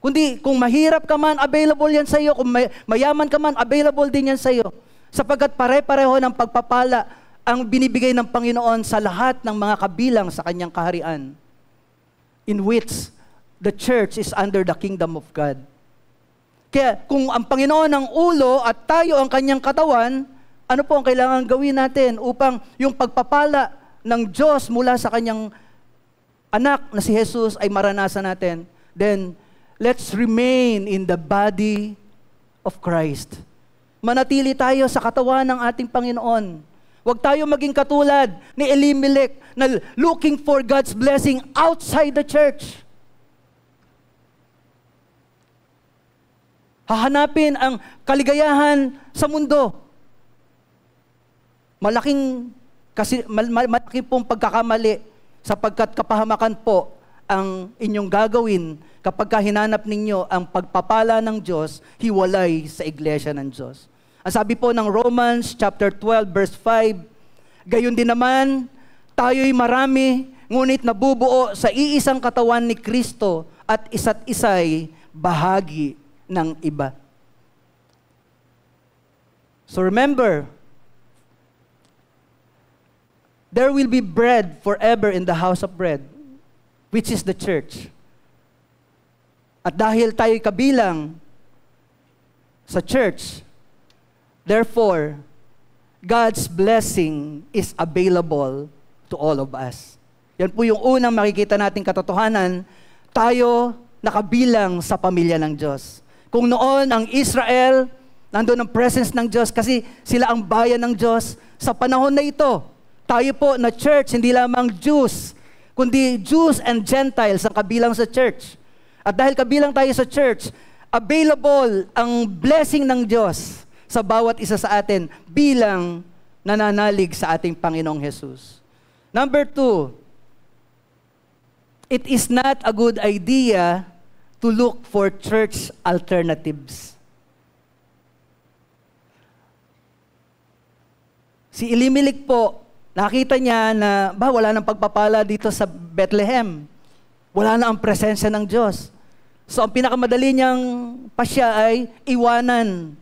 kundi kung mahirap ka man, available yan sa iyo. Kung mayaman ka man, available din yan sa iyo. Sapagkat pare-pareho ng pagpapala ang binibigay ng Panginoon sa lahat ng mga kabilang sa kanyang kaharian, in which the church is under the kingdom of God. Kaya kung ang Panginoon ang ulo at tayo ang kanyang katawan, ano po ang kailangan gawin natin upang yung pagpapala ng Diyos mula sa kanyang anak na si Jesus ay maranasan natin? Then, let's remain in the body of Christ. Manatili tayo sa katawan ng ating Panginoon. Huwag tayo maging katulad ni Elimelech na looking for God's blessing outside the church. Hahanapin ang kaligayahan sa mundo. Malaking pong pagkakamali sapagkat kapahamakan po ang inyong gagawin kapag hinanap ninyo ang pagpapala ng Diyos, hiwalay sa iglesia ng Diyos. Ang sabi po ng Romans chapter 12 verse 5, gayon din naman, tayo'y marami, ngunit nabubuo sa iisang katawan ni Kristo at isa't isa'y bahagi ng iba. So remember, there will be bread forever in the house of bread, which is the church. At dahil tayo'y kabilang sa church, therefore, God's blessing is available to all of us. Yan po yung unang makikita nating katotohanan, tayo nakabilang sa pamilya ng Diyos. Kung noon ang Israel, nandun ang presence ng Diyos kasi sila ang bayan ng Diyos, sa panahon na ito, tayo po na church, hindi lamang Jews, kundi Jews and Gentiles ang kabilang sa church. At dahil kabilang tayo sa church, available ang blessing ng Diyos sa bawat isa sa atin bilang nananalig sa ating Panginoong Jesus. Number 2, it is not a good idea to look for church alternatives. Si Elimelech po, nakita niya na wala nang pagpapala dito sa Bethlehem. Wala na ang presensya ng Diyos. So ang pinakamadali niyang pasya ay iwanan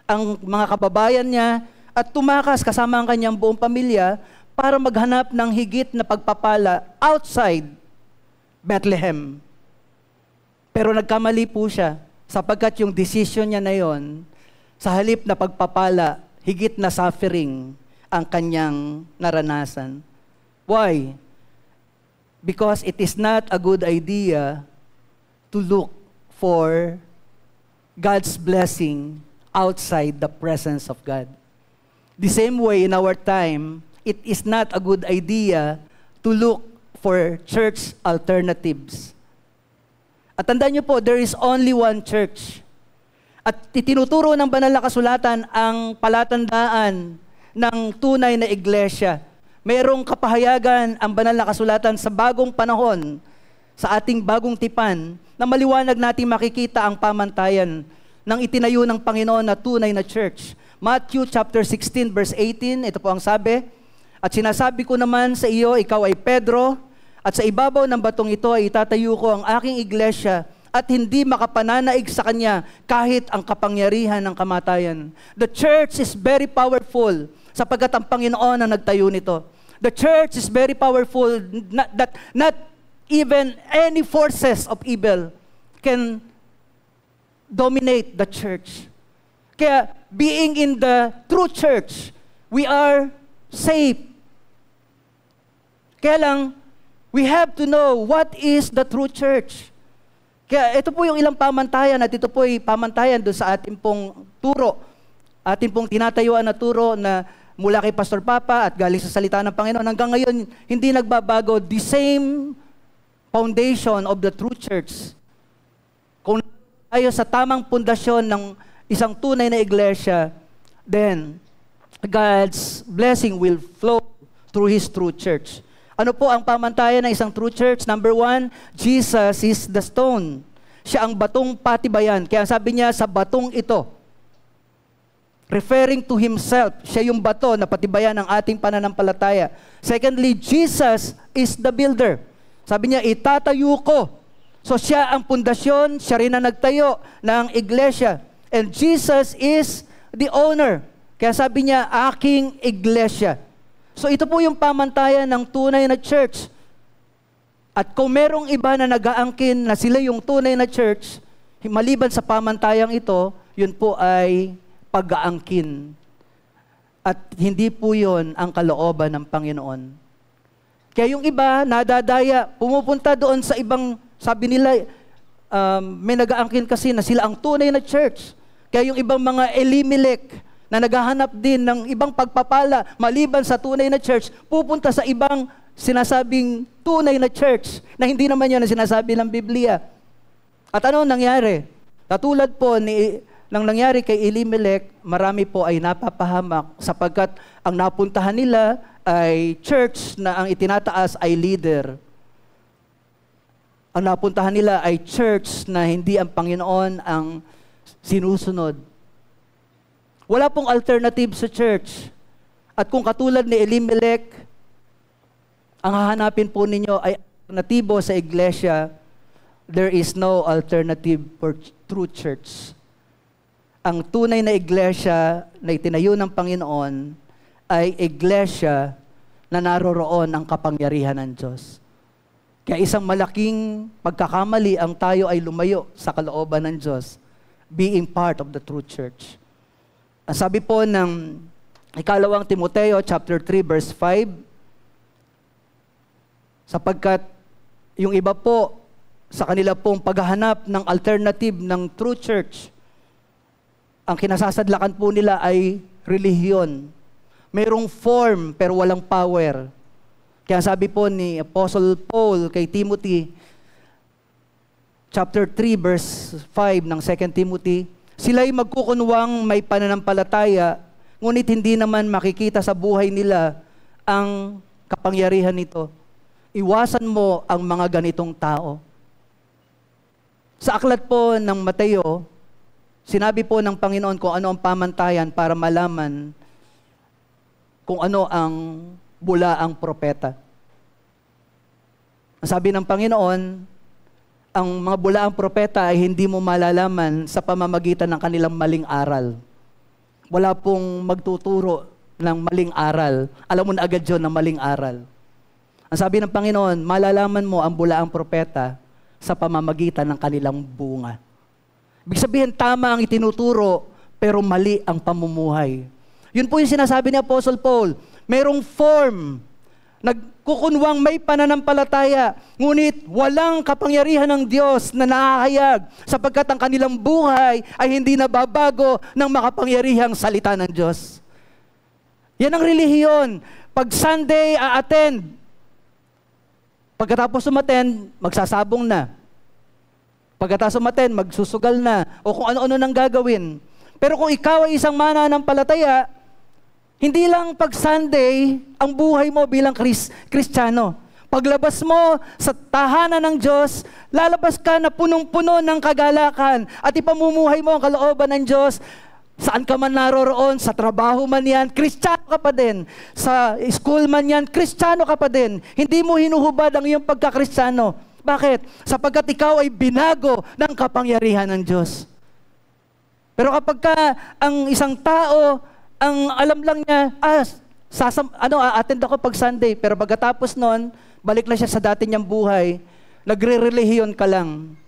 ang mga kababayan niya at tumakas kasama ang kanyang buong pamilya para maghanap ng higit na pagpapala outside Bethlehem. Pero nagkamali po siya sapagkat yung decision niya na yon, sa halip na pagpapala, higit na suffering ang kanyang naranasan. Why? Because it is not a good idea to look for God's blessing outside the presence of God. The same way in our time, it is not a good idea to look for church alternatives. At tandaan niyo po, there is only one church. At itinuturo ng banal na kasulatan ang palatandaan ng tunay na iglesia. Mayroong kapahayagan ang banal na kasulatan sa bagong panahon, sa ating bagong tipan, na maliwanag nating makikita ang pamantayan ng itinayo ng Panginoon na tunay na church. Matthew chapter 16 verse 18, ito po ang sabi, "At sinasabi ko naman sa iyo, ikaw ay Pedro, at sa ibabaw ng batong ito ay itatayo ko ang aking iglesia, at hindi makapananaig sa kanya kahit ang kapangyarihan ng kamatayan." The church is very powerful sapagkat ang Panginoon ang nagtayo nito. The church is very powerful that not even any forces of evil can dominate the church. Kaya being in the true church, we are safe. Kaya lang, we have to know what is the true church. Kaya ito po yung ilang pamantayan at ito po ay pamantayan doon sa ating pong turo. Ating pong tinatayuan na turo na mula kay Pastor Papa at galing sa salita ng Panginoon. Hanggang ngayon, hindi nagbabago. The same foundation of the true church. Kung tayo sa tamang pundasyon ng isang tunay na iglesia, then God's blessing will flow through His true church. Ano po ang pamantayan ng isang true church? Number 1, Jesus is the stone. Siya ang batong patibayan. Kaya sabi niya, sa batong ito, referring to Himself, siya yung bato na patibayan ng ating pananampalataya. Secondly, Jesus is the builder. Sabi niya, itatayo ko. So siya ang pundasyon, siya rin ang nagtayo ng iglesia. And Jesus is the owner. Kaya sabi niya, aking iglesia. So ito po yung pamantayan ng tunay na church. At kung merong iba na nag-aangkin na sila yung tunay na church, maliban sa pamantayang ito, yun po ay pag-aangkin. At hindi po yun ang kalooban ng Panginoon. Kaya yung iba, nadadaya, pumupunta doon sa ibang, sabi nila, may nag-aangkin kasi na sila ang tunay na church. Kaya yung ibang mga Elimelech, na naghahanap din ng ibang pagpapala maliban sa tunay na church, pupunta sa ibang sinasabing tunay na church na hindi naman yun ang sinasabi ng Biblia. At ano nangyari? Katulad po ng nangyari kay Elimelech, marami po ay napapahamak sapagkat ang napuntahan nila ay church na ang itinataas ay leader. Ang napuntahan nila ay church na hindi ang Panginoon ang sinusunod. Wala pong alternative sa church. At kung katulad ni Elimelech, ang hahanapin po ninyo ay alternatibo sa iglesia, there is no alternative for true church. Ang tunay na iglesia na itinayo ng Panginoon ay iglesia na naroroon ang kapangyarihan ng Diyos. Kaya isang malaking pagkakamali ang tayo ay lumayo sa kalooban ng Diyos, being part of the true church. Ang sabi po ng ikalawang Timoteo chapter 3 verse 5, sapagkat yung iba po sa kanila pong paghahanap ng alternative ng true church, ang kinasasadlakan po nila ay relihiyon. Mayroong form pero walang power. Kaya sabi po ni Apostle Paul kay Timothy, chapter 3 verse 5 ng 2 Timothy, sila'y magkukunwang may pananampalataya, ngunit hindi naman makikita sa buhay nila ang kapangyarihan nito. Iwasan mo ang mga ganitong tao. Sa aklat po ng Mateo, sinabi po ng Panginoon kung ano ang pamantayan para malaman kung ano ang bulaang propeta. Ang sabi ng Panginoon, ang mga bulaang propeta ay hindi mo malalaman sa pamamagitan ng kanilang maling aral. Wala pong magtuturo ng maling aral. Alam mo na agad yun ng maling aral. Ang sabi ng Panginoon, malalaman mo ang bulaang propeta sa pamamagitan ng kanilang bunga. Ibig sabihin, tama ang itinuturo, pero mali ang pamumuhay. Yun po yung sinasabi ni Apostle Paul. Merong form, nagkukunwang may pananampalataya, ngunit walang kapangyarihan ng Diyos na nakahayag sapagkat ang kanilang buhay ay hindi nababago ng makapangyarihang salita ng Diyos. Yan ang relihiyon. Pag Sunday, a-attend. Pagkatapos umattend, magsasabong na. Pagkatapos umattend, magsusugal na. O kung ano-ano nang gagawin. Pero kung ikaw ay isang mananampalataya, hindi lang pag Sunday ang buhay mo bilang Kristiyano. Paglabas mo sa tahanan ng Diyos, lalabas ka na punong-puno ng kagalakan at ipamumuhay mo ang kalooban ng Diyos. Saan ka man naroroon, sa trabaho man yan, Kristiyano ka pa din. Sa school man yan, Kristiyano ka pa din. Hindi mo hinuhubad ang iyong pagka-Kristiyano. Bakit? Sapagkat ikaw ay binago ng kapangyarihan ng Diyos. Pero kapag ang isang tao, ang alam lang niya, attend ako pag Sunday, pero pagkatapos nun, balik na siya sa dati niyang buhay, nagre-relihiyon ka lang.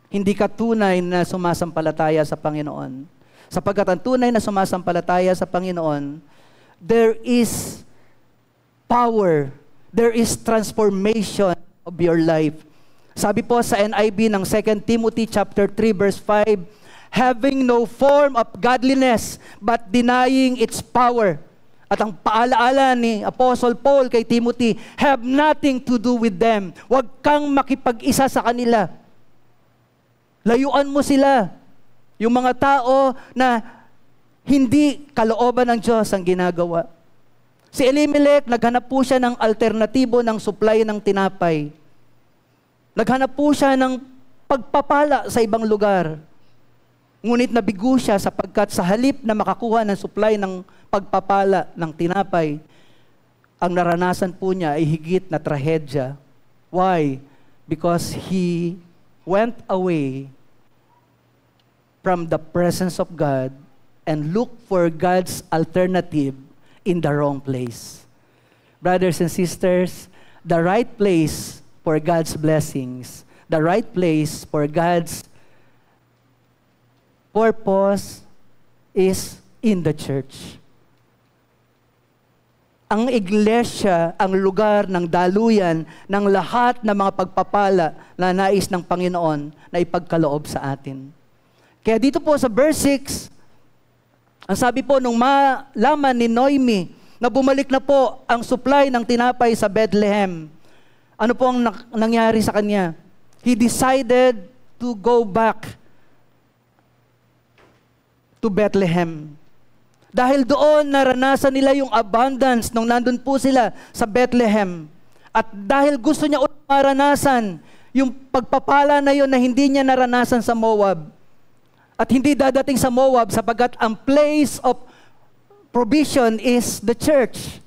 Hindi ka tunay na sumasampalataya sa Panginoon. Sapagkat ang tunay na sumasampalataya sa Panginoon, there is power, there is transformation of your life. Sabi po sa NIV ng 2 Timothy chapter 3 verse 5, having no form of godliness, but denying its power. At ang paalaala ni Apostle Paul kay Timothy, have nothing to do with them. Huwag kang makipag-isa sa kanila. Layuan mo sila. Yung mga tao na hindi kalooban ng Diyos ang ginagawa. Si Elimelech, naghanap po siya ng alternatibo ng supply ng tinapay. Naghanap po siya ng pagpapala sa ibang lugar. Ngunit nabigo siya sapagkat sa halip na makakuha ng supply ng pagpapala ng tinapay, ang naranasan po niya ay higit na trahedya. Why? Because he went away from the presence of God and looked for God's alternative in the wrong place. Brothers and sisters, the right place for God's blessings, the right place for God's purpose is in the church. Ang iglesia, ang lugar ng daluyan ng lahat ng mga pagpapala na nais ng Panginoon na ipagkaloob sa atin. Kaya dito po sa verse 6, ang sabi po nung malaman ni Noemi na bumalik na po ang supply ng tinapay sa Bethlehem, ano po ang nangyari sa kanya? He decided to go back to Bethlehem. Dahil doon naranasan nila yung abundance nung nandun po sila sa Bethlehem. At dahil gusto niya ulit maranasan yung pagpapala na yun na hindi niya naranasan sa Moab. At hindi dadating sa Moab sapagkat ang place of provision is the church.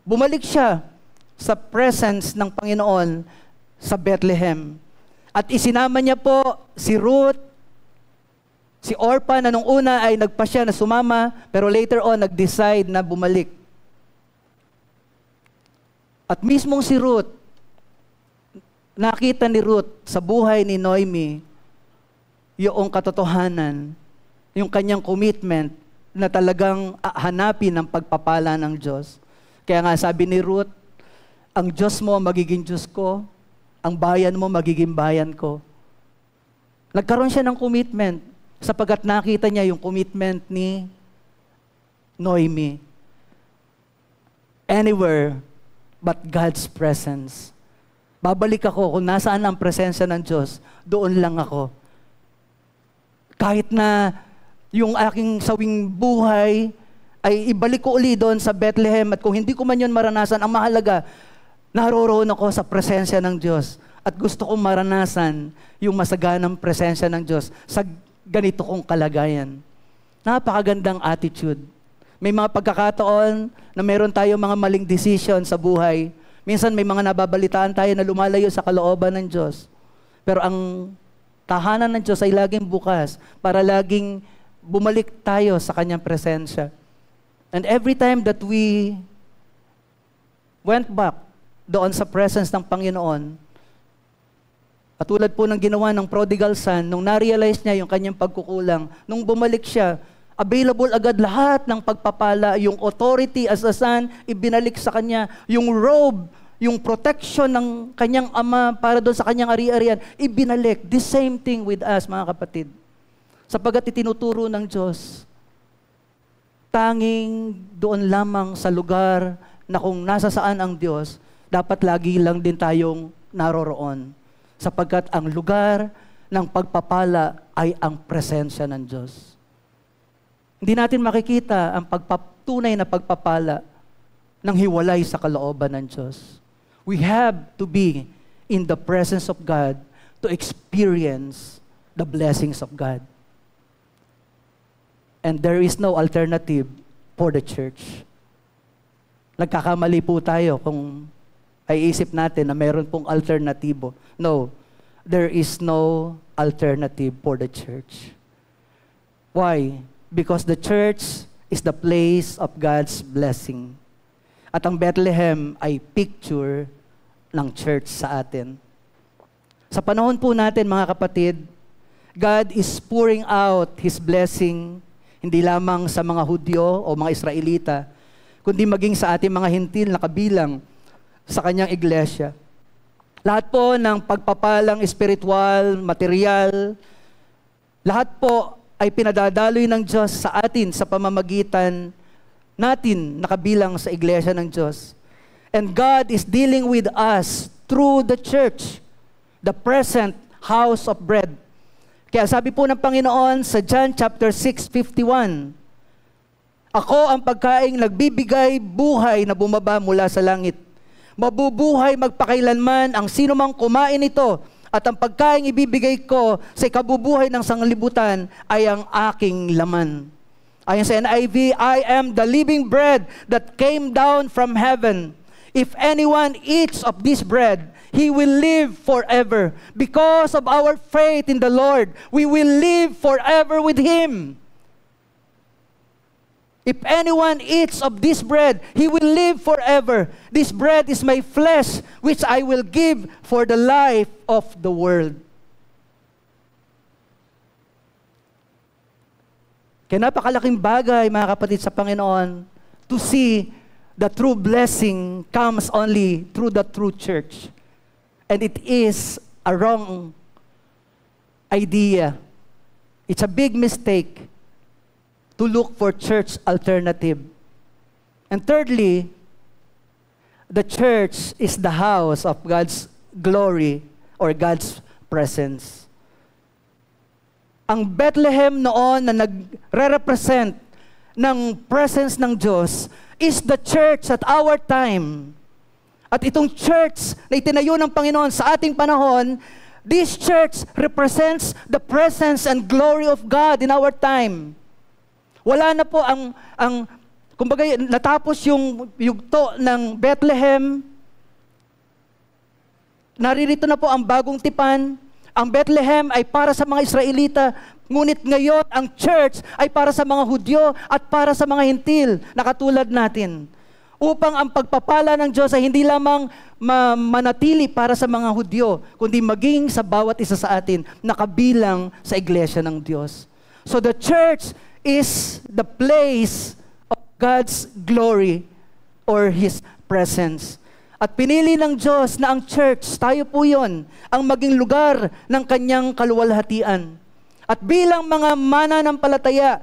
Bumalik siya sa presence ng Panginoon sa Bethlehem. At isinama niya po si Ruth, si Orpah na nung una ay nagpasya na sumama, pero later on nag-decide na bumalik. At mismong si Ruth, nakita ni Ruth sa buhay ni Noemi, yung katotohanan, yung kanyang commitment na talagang hanapin ang pagpapala ng Diyos. Kaya nga sabi ni Ruth, ang Diyos mo magiging Diyos ko, ang bayan mo magiging bayan ko. Nagkaroon siya ng commitment sapagkat nakita niya yung commitment ni Noemi. Anywhere but God's presence. Babalik ako kung nasaan ang presensya ng Diyos, doon lang ako. Kahit na yung aking sawing buhay ay ibalik ko uli doon sa Bethlehem at kung hindi ko man yun maranasan, ang mahalaga, naroroon ako sa presensya ng Diyos at gusto kong maranasan yung masaganang presensya ng Diyos sa ganito kong kalagayan. Napakagandang attitude. May mga pagkakataon na meron tayong mga maling decision sa buhay. Minsan may mga nababalitaan tayo na lumalayo sa kalooban ng Diyos. Pero ang tahanan ng Diyos ay laging bukas para laging bumalik tayo sa Kanyang presensya. And every time that we went back doon sa presence ng Panginoon, katulad po ng ginawa ng prodigal son, nung na-realize niya yung kanyang pagkukulang, nung bumalik siya, available agad lahat ng pagpapala, yung authority as a son, ibinalik sa kanya, yung robe, yung protection ng kanyang ama para doon sa kanyang ari-arian, ibinalik. The same thing with us, mga kapatid. Sapagat itinuturo ng Diyos, tanging doon lamang sa lugar na kung nasa saan ang Diyos, dapat lagi lang din tayong naroroon. Sapagkat ang lugar ng pagpapala ay ang presensya ng Diyos. Hindi natin makikita ang tunay na pagpapala ng hiwalay sa kalooban ng Diyos. We have to be in the presence of God to experience the blessings of God. And there is no alternative for the church. Nagkakamali po tayo kung ay isip natin na meron pong alternatibo. No, there is no alternative for the church. Why? Because the church is the place of God's blessing. At ang Bethlehem ay picture ng church sa atin. Sa panahon po natin, mga kapatid, God is pouring out His blessing hindi lamang sa mga Hudyo o mga Israelita, kundi maging sa ating mga Hintil na kabilang sa kanyang iglesia. Lahat po ng pagpapalang espiritual, material, lahat po ay pinadadaloy ng Diyos sa atin sa pamamagitan natin na kabilang sa iglesia ng Diyos. And God is dealing with us through the church, the present house of bread. Kaya sabi po ng Panginoon sa John chapter 6:51, ako ang pagkaing nagbibigay buhay na bumaba mula sa langit. Mabubuhay magpakailanman ang sino mang kumain ito, at ang pagkaing ibibigay ko sa ikabubuhay ng sanglibutan ay ang aking laman. Ayon sa NIV, I am the living bread that came down from heaven. If anyone eats of this bread, he will live forever. Because of our faith in the Lord, we will live forever with Him. If anyone eats of this bread, he will live forever. This bread is my flesh, which I will give for the life of the world. Kaya napakalaking bagay, mga kapatid, sa Panginoon, to see the true blessing comes only through the true church. And it is a wrong idea. It's a big mistake to look for church alternative. And thirdly, the church is the house of God's glory or God's presence. Ang Bethlehem noon na nagre-represent ng presence ng Diyos is the church at our time. At itong church na itinayo ng Panginoon sa ating panahon, this church represents the presence and glory of God in our time. Wala na po kumbaga, natapos yung yugto ng Bethlehem. Naririto na po ang bagong tipan. Ang Bethlehem ay para sa mga Israelita, ngunit ngayon ang church ay para sa mga Hudyo at para sa mga Hintil na katulad natin. Upang ang pagpapala ng Diyos ay hindi lamang manatili para sa mga Hudyo, kundi maging sa bawat isa sa atin na kabilang sa iglesia ng Diyos. So the church is the place of God's glory or His presence. At pinili ng Diyos na ang church, tayo po yun, ang maging lugar ng kanyang kaluwalhatian. At bilang mga mananampalataya,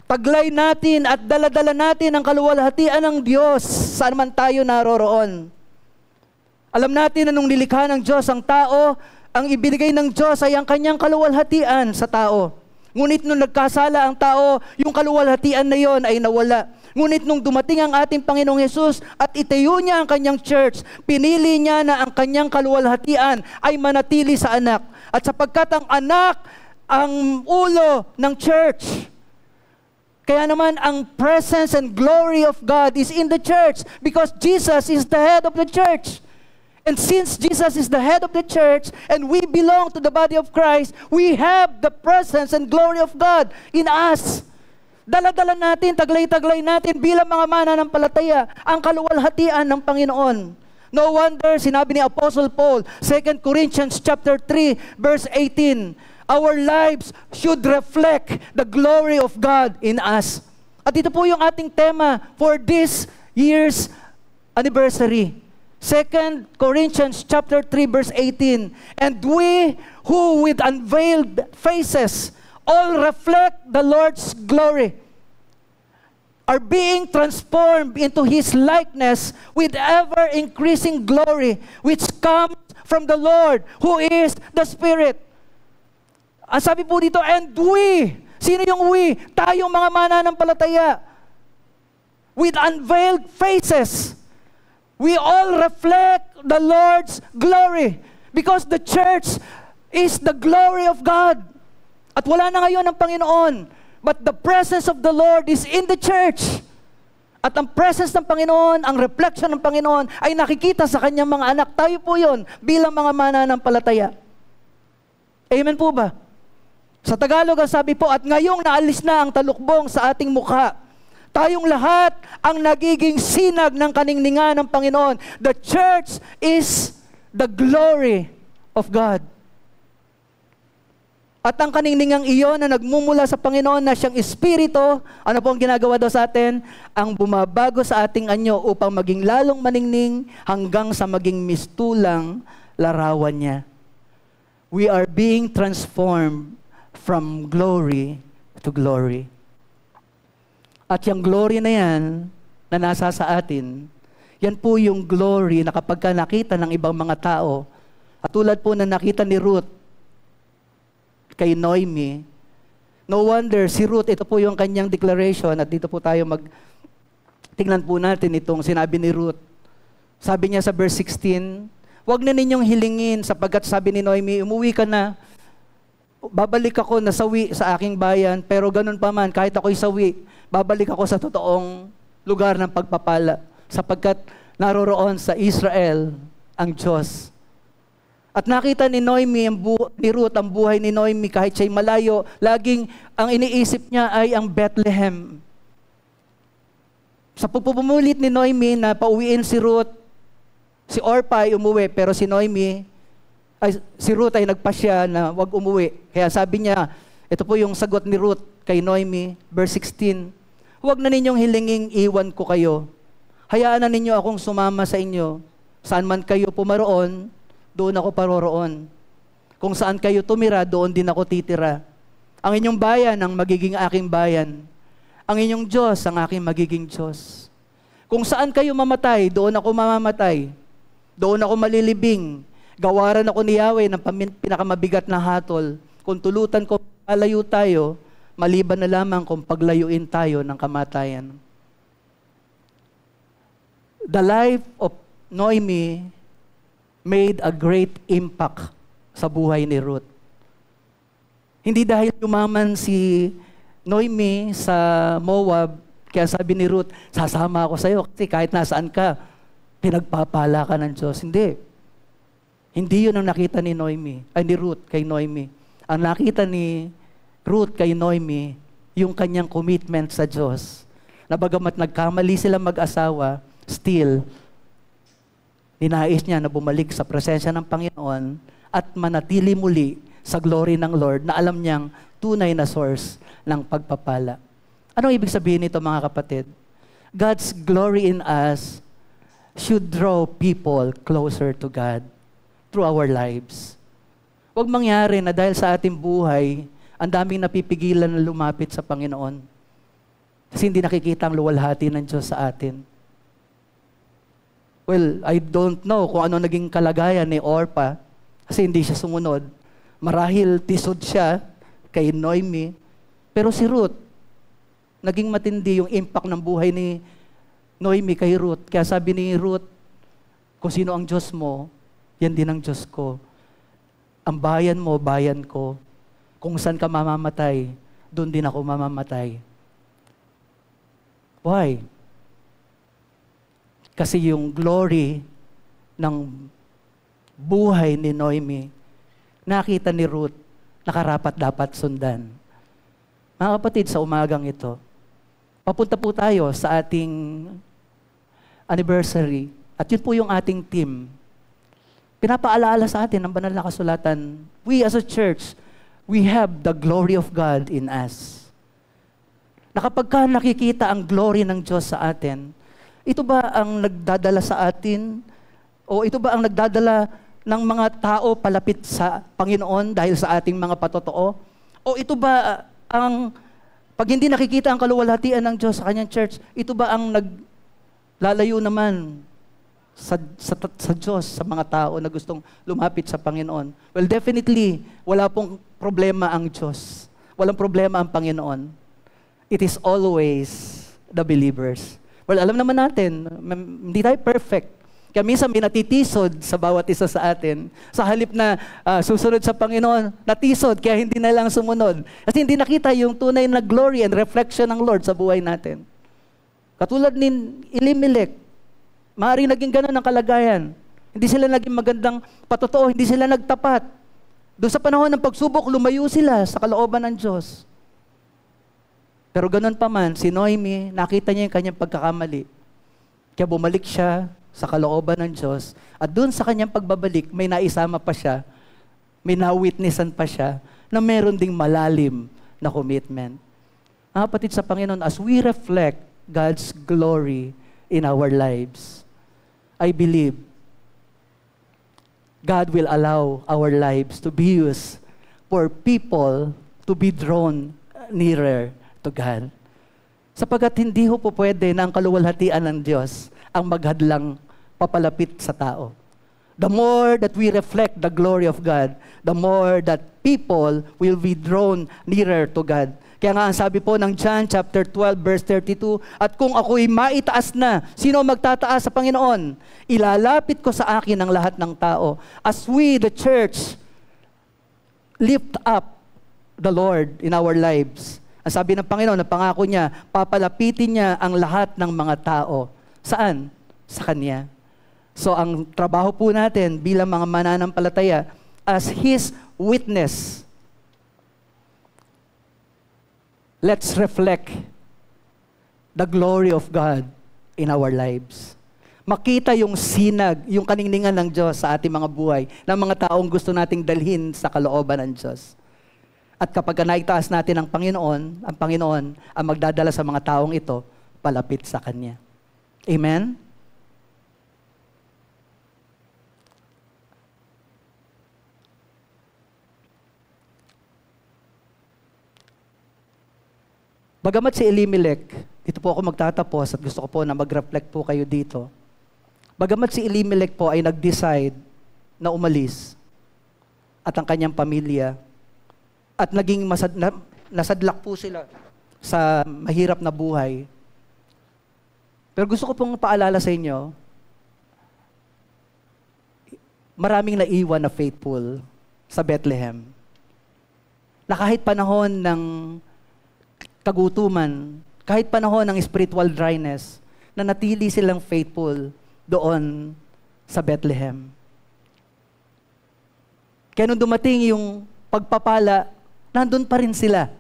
taglay natin at daladala natin ang kaluwalhatian ng Diyos saan man tayo naroroon. Alam natin na nung nilikha ng Diyos ang tao, ang ibinigay ng Diyos ay ang kanyang kaluwalhatian sa tao. Ngunit nung nagkasala ang tao, yung kaluwalhatian na yon ay nawala. Ngunit nung dumating ang ating Panginoong Hesus at itayo niya ang kanyang church, pinili niya na ang kanyang kaluwalhatian ay manatili sa anak. At sapagkat ang anak ang ulo ng church, kaya naman ang presence and glory of God is in the church because Jesus is the head of the church. And since Jesus is the head of the church and we belong to the body of Christ, we have the presence and glory of God in us. Dala-dala natin, taglay-taglay natin bilang mga mananampalataya ang kaluwalhatian ng Panginoon. No wonder, sinabi ni Apostle Paul, 2 Corinthians chapter 3, verse 18, our lives should reflect the glory of God in us. At ito po yung ating tema for this year's anniversary. 2 Corinthians chapter 3 verse 18, and we who with unveiled faces all reflect the Lord's glory are being transformed into His likeness with ever-increasing glory, which comes from the Lord, who is the Spirit. Ang sabi po dito, and we, sino yung we? Tayong mga mananampalataya. With unveiled faces, we all reflect the Lord's glory. Because the church is the glory of God. At wala na ngayon ang Panginoon. But the presence of the Lord is in the church. At ang presence ng Panginoon, ang reflection ng Panginoon ay nakikita sa kanyang mga anak. Tayo po yun bilang mga mananampalataya. Amen po ba? Sa Tagalog ang sabi po, at ngayong naalis na ang talukbong sa ating mukha, tayong lahat ang nagiging sinag ng kaningningan ng Panginoon. The church is the glory of God. At ang kaningningang iyon na nagmumula sa Panginoon na siyang Espiritu, ano po ang ginagawa daw sa atin? Ang bumabago sa ating anyo upang maging lalong maningning hanggang sa maging mistulang larawan niya. We are being transformed from glory to glory. At yung glory na yan na nasa sa atin, yan po yung glory na kapag nakita ng ibang mga tao, at tulad po na nakita ni Ruth, kay Noemi. No wonder, si Ruth, ito po yung kanyang declaration at dito po tayo tingnan po natin itong sinabi ni Ruth. Sabi niya sa verse 16, huwag na ninyong hilingin sapagkat sabi ni Noemi, umuwi ka na, babalik ako na sawi sa aking bayan, pero ganun pa man, kahit ako'y sawi, babalik ako sa totoong lugar ng pagpapala sapagkat naroroon sa Israel ang Diyos. At nakita ni Noemi, ni Ruth, ang buhay ni Noemi kahit siya'y malayo, laging ang iniisip niya ay ang Bethlehem. Sa pupumulit ni Noemi na pauwiin si Ruth, si Orpah ay umuwi, pero si Ruth ay nagpasya na wag umuwi. Kaya sabi niya, ito po yung sagot ni Ruth kay Noemi, verse 16, huwag na ninyong hilinging iwan ko kayo. Hayaan na ninyo akong sumama sa inyo. Saan man kayo pumaroon, doon ako paroroon. Kung saan kayo tumira, doon din ako titira. Ang inyong bayan ang magiging aking bayan. Ang inyong Diyos ang aking magiging Diyos. Kung saan kayo mamatay, doon ako mamamatay. Doon ako malilibing. Gawaran ako ni Yahweh ng pinakamabigat na hatol. Kung tulutan ko malayo tayo, maliban na lamang kung paglayuin tayo ng kamatayan. The life of Noemi made a great impact sa buhay ni Ruth. Hindi dahil yumaman si Noemi sa Moab, kaya sabi ni Ruth, sasama ako sa iyo kasi kahit nasaan ka, pinagpapala ka ng Diyos. Hindi. Hindi yun ang nakita ni Ruth kay Noemi. Ang nakita ni Ruth kay Noemi, yung kanyang commitment sa Diyos. Na bagamat nagkamali sila mag-asawa, still, ninais niya na bumalik sa presensya ng Panginoon at manatili muli sa glory ng Lord na alam niyang tunay na source ng pagpapala. Anong ibig sabihin nito mga kapatid? God's glory in us should draw people closer to God through our lives. Huwag mangyari na dahil sa ating buhay, ang daming napipigilan na lumapit sa Panginoon. Kasi hindi nakikita ang luwalhati ng Diyos sa atin. Well, I don't know kung ano naging kalagayan ni Orpah kasi hindi siya sumunod. Marahil tisod siya kay Noemi. Pero si Ruth, naging matindi yung impact ng buhay ni Noemi kay Ruth. Kaya sabi ni Ruth, kung sino ang Diyos mo, yan din ang Diyos ko. Ang bayan mo, bayan ko. Kung saan ka mamamatay, doon din ako mamamatay. Why? Kasi yung glory ng buhay ni Noemi, nakita ni Ruth, nakarapat dapat sundan. Mga kapatid, sa umagang ito, papunta po tayo sa ating anniversary. At yun po yung ating team. Pinapaalala sa atin ng banal na kasulatan, we as a church, we have the glory of God in us. Na kapag nakikita ang glory ng Diyos sa atin, ito ba ang nagdadala sa atin? O ito ba ang nagdadala ng mga tao palapit sa Panginoon dahil sa ating mga patotoo? O ito ba ang Pag hindi nakikita ang kaluwalhatian ng Diyos sa kanyang church, ito ba ang naglalayo naman sa Diyos, sa mga tao na gustong lumapit sa Panginoon? Well, definitely, wala pong problema ang Diyos. Walang problema ang Panginoon. It is always the believers. Well, alam naman natin, hindi tayo perfect. Kaya minsan may natitisod sa bawat isa sa atin. Sa halip na susunod sa Panginoon, natisod, kaya hindi na lang sumunod. Kasi hindi nakita yung tunay na glory and reflection ng Lord sa buhay natin. Katulad ni Elimelech, maaaring naging ganun ang kalagayan. Hindi sila naging magandang patotoo, hindi sila nagtapat. Doon sa panahon ng pagsubok, lumayo sila sa kalooban ng Diyos. Pero ganun pa man, si Noemi, nakita niya yung kanyang pagkakamali. Kaya bumalik siya sa kalooban ng Diyos. At doon sa kanyang pagbabalik, may naisama pa siya, may na-witnessan pa siya, na meron ding malalim na commitment. Mga kapatid sa Panginoon, as we reflect God's glory in our lives, I believe God will allow our lives to be used for people to be drawn nearer to God. Sapagkat hindi ho po pwede na ang kaluwalhatian ng Diyos ang maghadlang papalapit sa tao. The more that we reflect the glory of God, the more that people will be drawn nearer to God. Kaya nga ang sabi po ng John chapter 12 verse 32, at kung ako'y maitaas na, sino magtataas sa Panginoon? Ilalapit ko sa akin ang lahat ng tao. As we, the church, lift up the Lord in our lives. Ang sabi ng Panginoon, ang pangako niya, papalapitin niya ang lahat ng mga tao. Saan? Sa Kanya. So ang trabaho po natin bilang mga mananampalataya, as His witness, let's reflect the glory of God in our lives. Makita yung sinag, yung kaningningan ng Diyos sa ating mga buhay, ng mga taong gusto nating dalhin sa kalooban ng Diyos. At kapag naitaas natin ang Panginoon ang magdadala sa mga taong ito, palapit sa Kanya. Amen? Bagamat si Elimelech, dito po ako magtatapos at gusto ko po na mag-reflect po kayo dito. Bagamat si Elimelech po ay nag-decide na umalis at ang kanyang pamilya at naging nasadlak po sila sa mahirap na buhay. Pero gusto ko pong paalala sa inyo, maraming naiwan na faithful sa Bethlehem. Na kahit panahon ng kagutuman, kahit panahon ng spiritual dryness, na natili silang faithful doon sa Bethlehem. Kaya nung dumating yung pagpapala, nandun pa rin sila.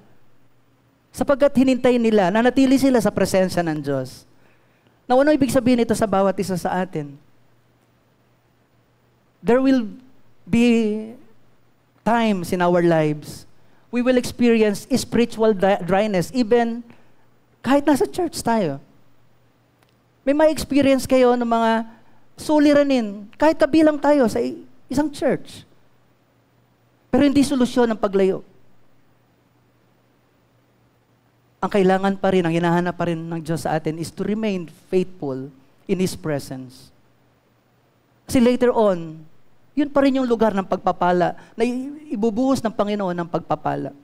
Sapagkat hinintay nila, nanatili sila sa presensya ng Diyos. Now, ano ibig sabihin ito sa bawat isa sa atin? There will be times in our lives we will experience spiritual dryness, even kahit nasa church tayo. May ma-experience kayo ng mga suliranin, kahit kabilang tayo sa isang church. Pero hindi solusyon ang paglayo. Ang kailangan pa rin, ang hinahanap pa rin ng Diyos sa atin is to remain faithful in His presence. Kasi later on, yun pa rin yung lugar ng pagpapala na ibubuhos ng Panginoon ng pagpapala.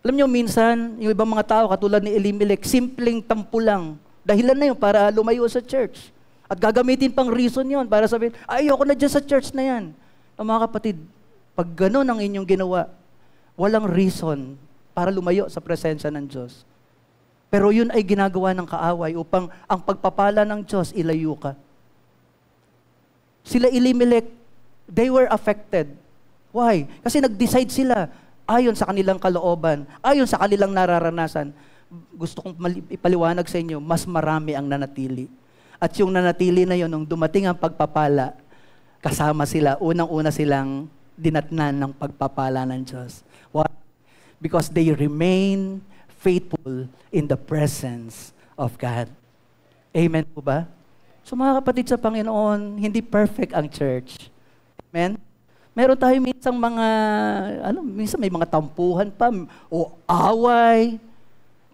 Alam niyo, minsan, yung ibang mga tao, katulad ni Elimelech, simpleng tampo lang. Dahilan na yun para lumayo sa church. At gagamitin pang reason yun para sabihin, ayoko na dyan sa church na yan. Mga kapatid, pag ganun ang inyong ginawa, walang reason para lumayo sa presensya ng Diyos. Pero yun ay ginagawa ng kaaway upang ang pagpapala ng Diyos ilayo ka. Sila Elimelech, they were affected. Why? Kasi nag-decide sila ayon sa kanilang kalooban, ayon sa kanilang nararanasan. Gusto kong ipaliwanag sa inyo, mas marami ang nanatili. At yung nanatili na yun, nung dumating ang pagpapala, kasama sila, unang-una silang dinatnan ng pagpapala ng Diyos. Why? Because they remain faithful in the presence of God. Amen po ba? So mga kapatid sa Panginoon, hindi perfect ang church. Amen? Meron tayo minsan may mga tampuhan pa, o away.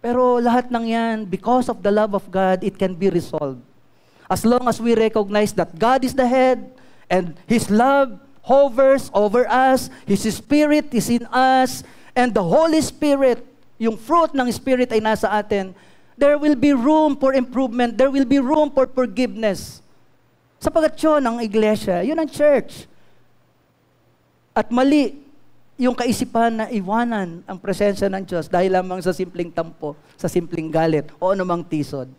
Pero lahat ng yan, because of the love of God, it can be resolved. As long as we recognize that God is the head and His love hovers over us, His Spirit is in us, and the Holy Spirit, yung fruit ng Spirit ay nasa atin, there will be room for improvement, there will be room for forgiveness. Sapagat yun ang iglesia, yun ang church. At mali yung kaisipan na iwanan ang presensya ng Diyos dahil lamang sa simpleng tampo, sa simpleng galit, o anumang tisod.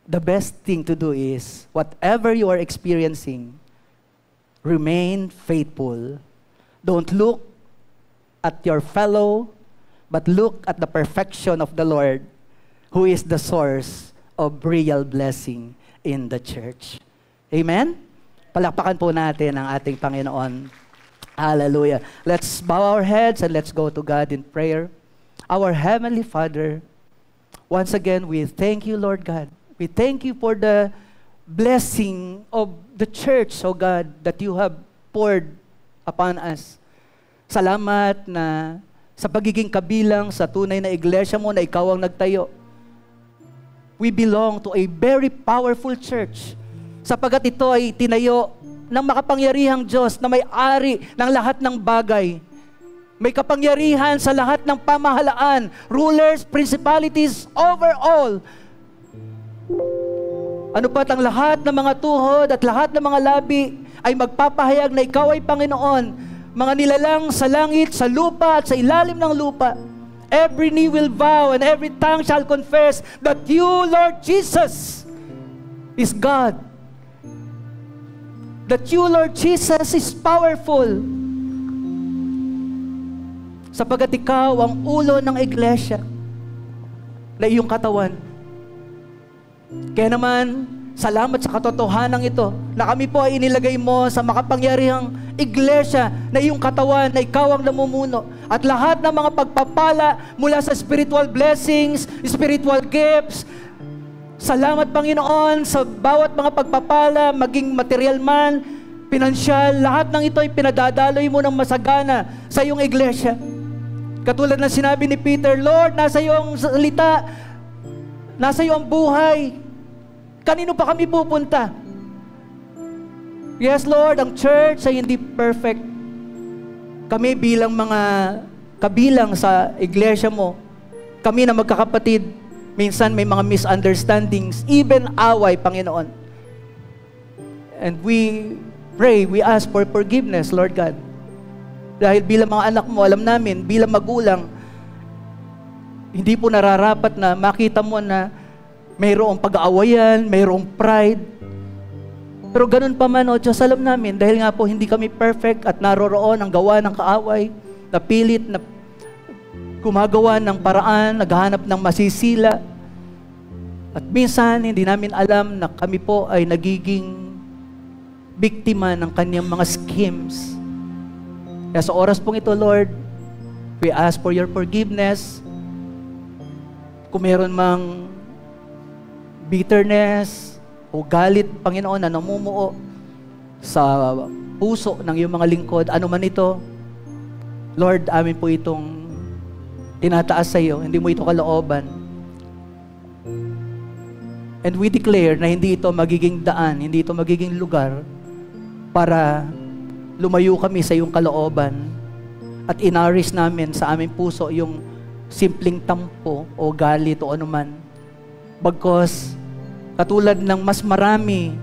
The best thing to do is, whatever you are experiencing, remain faithful. Don't look at your fellow, but look at the perfection of the Lord, who is the source of real blessing in the church. Amen? Palakpakan po natin ang ating Panginoon. Hallelujah. Let's bow our heads and let's go to God in prayer. Our Heavenly Father, once again, we thank you, Lord God. We thank you for the blessing of the church, O God, that you have poured upon us. Salamat na sa pagiging kabilang sa tunay na iglesia mo na ikaw ang nagtayo. We belong to a very powerful church, sapagat ito ay tinayo ng makapangyarihang Diyos na may-ari ng lahat ng bagay. May kapangyarihan sa lahat ng pamahalaan, rulers, principalities, over all. Ano pat ang lahat ng mga tuhod at lahat ng mga labi ay magpapahayag na ikaw ay Panginoon. Mga nilalang sa langit, sa lupa at sa ilalim ng lupa. Every knee will bow and every tongue shall confess that you, Lord Jesus, is God. That you, Lord Jesus, is powerful. Sapagat ikaw ang ulo ng iglesia na iyong katawan. Kaya naman, salamat sa katotohanan ito na kami po ay inilagay mo sa makapangyarihang iglesia na iyong katawan, na ikaw ang namumuno. At lahat ng mga pagpapala mula sa spiritual blessings, spiritual gifts, salamat, Panginoon, sa bawat mga pagpapala, maging material man, pinansyal, lahat ng ito ay pinadadaloy mo ng masagana sa iyong iglesia. Katulad ng sinabi ni Peter, Lord, nasa iyo ang salita, nasa iyo ang buhay. Kanino pa kami pupunta? Yes, Lord, ang church ay hindi perfect. Kami bilang mga kabilang sa iglesia mo, kami na magkakapatid, minsan may mga misunderstandings, even away, Panginoon. And we pray, we ask for forgiveness, Lord God. Dahil bilang mga anak mo, alam namin, bilang magulang, hindi po nararapat na makita mo na mayroong pag-aawayan, mayroong pride. Pero ganun pa man, O Diyos, alam namin, dahil nga po hindi kami perfect at naroroon ang gawa ng kaaway, na pilit, na gumagawa ng paraan, naghahanap ng masisila. At minsan, hindi namin alam na kami po ay nagiging biktima ng kanyang mga schemes. Kaya sa oras pong ito, Lord, we ask for your forgiveness. Kung meron mang bitterness o galit, Panginoon, na namumuo sa puso ng iyong mga lingkod, ano man ito, Lord, amin po itong tinataas sa iyo, hindi mo ito kalooban. And we declare na hindi ito magiging daan, hindi ito magiging lugar para lumayo kami sa iyong kalooban at inaris namin sa aming puso yung simpleng tampo o galit o anuman. Bagkos, katulad ng mas marami,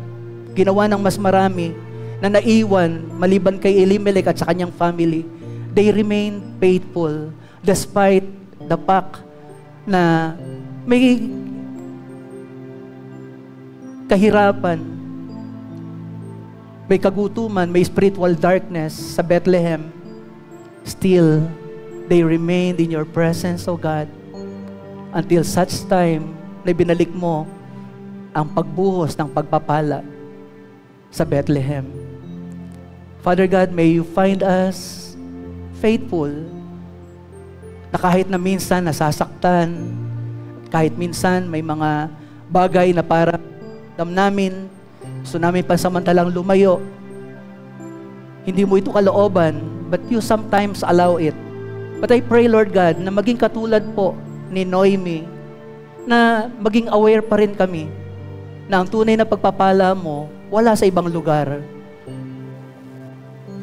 ginawa ng mas marami na naiwan maliban kay Elimelech at sa kanyang family, they remain faithful despite the fact na may kahirapan, may kagutuman, may spiritual darkness sa Bethlehem. Still, they remained in your presence, O God, until such time na binalik mo ang pagbuhos ng pagpapala sa Bethlehem. Father God, may you find us faithful, na kahit na minsan nasasaktan, kahit minsan may mga bagay na parang namin, gusto namin pansamantalang lumayo, hindi mo ito kalooban, but you sometimes allow it. But I pray, Lord God, na maging katulad po ni Noemi na maging aware pa rin kami na ang tunay na pagpapala mo wala sa ibang lugar.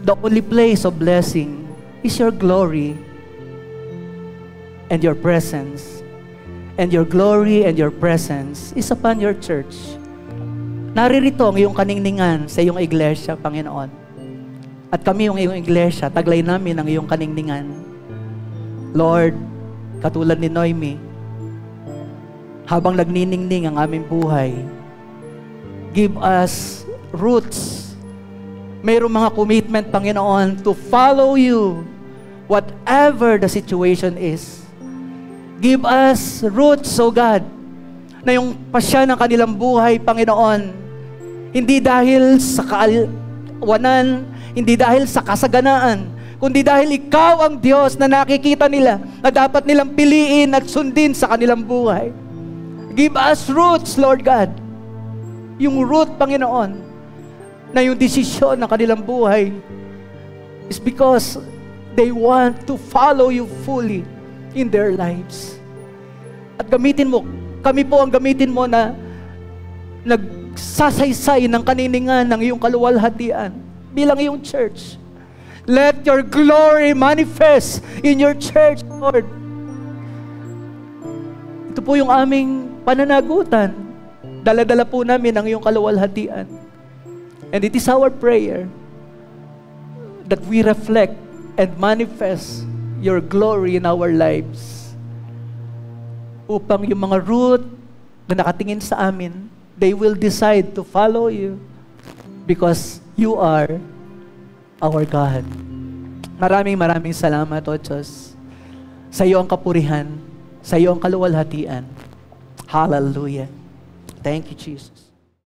The only place of blessing is your glory and your presence. And your glory and your presence is upon your church. Naririto ang iyong kaningningan sa iyong iglesia, Panginoon. At kami yung iyong iglesia, taglay namin ang iyong kaningningan. Lord, katulad ni Noemi, habang nagniningning ang aming buhay, give us roots. Mayroong mga commitment, Panginoon, to follow you whatever the situation is. Give us roots, O God, na yung pasya ng kanilang buhay, Panginoon, hindi dahil sa kaalawanan, hindi dahil sa kasaganaan, kundi dahil Ikaw ang Diyos na nakikita nila, na dapat nilang piliin at sundin sa kanilang buhay. Give us roots, Lord God. Yung root, Panginoon, na yung desisyon ng kanilang buhay is because they want to follow you fully in their lives. At gamitin mo, kami po ang gamitin mo na nagsasaysay ng kaniningan ng iyong kaluwalhatian bilang iyong church. Let your glory manifest in your church, Lord. Ito po yung aming pananagutan. Dala-dala po namin ang iyong kaluwalhatian. And it is our prayer that we reflect and manifest your glory in our lives. Upang yung mga root na nakatingin sa amin, they will decide to follow you because you are our God. Maraming salamat, O Diyos. Sa iyo ang kapurihan, sa iyo ang kaluwalhatian. Hallelujah. Thank you, Jesus.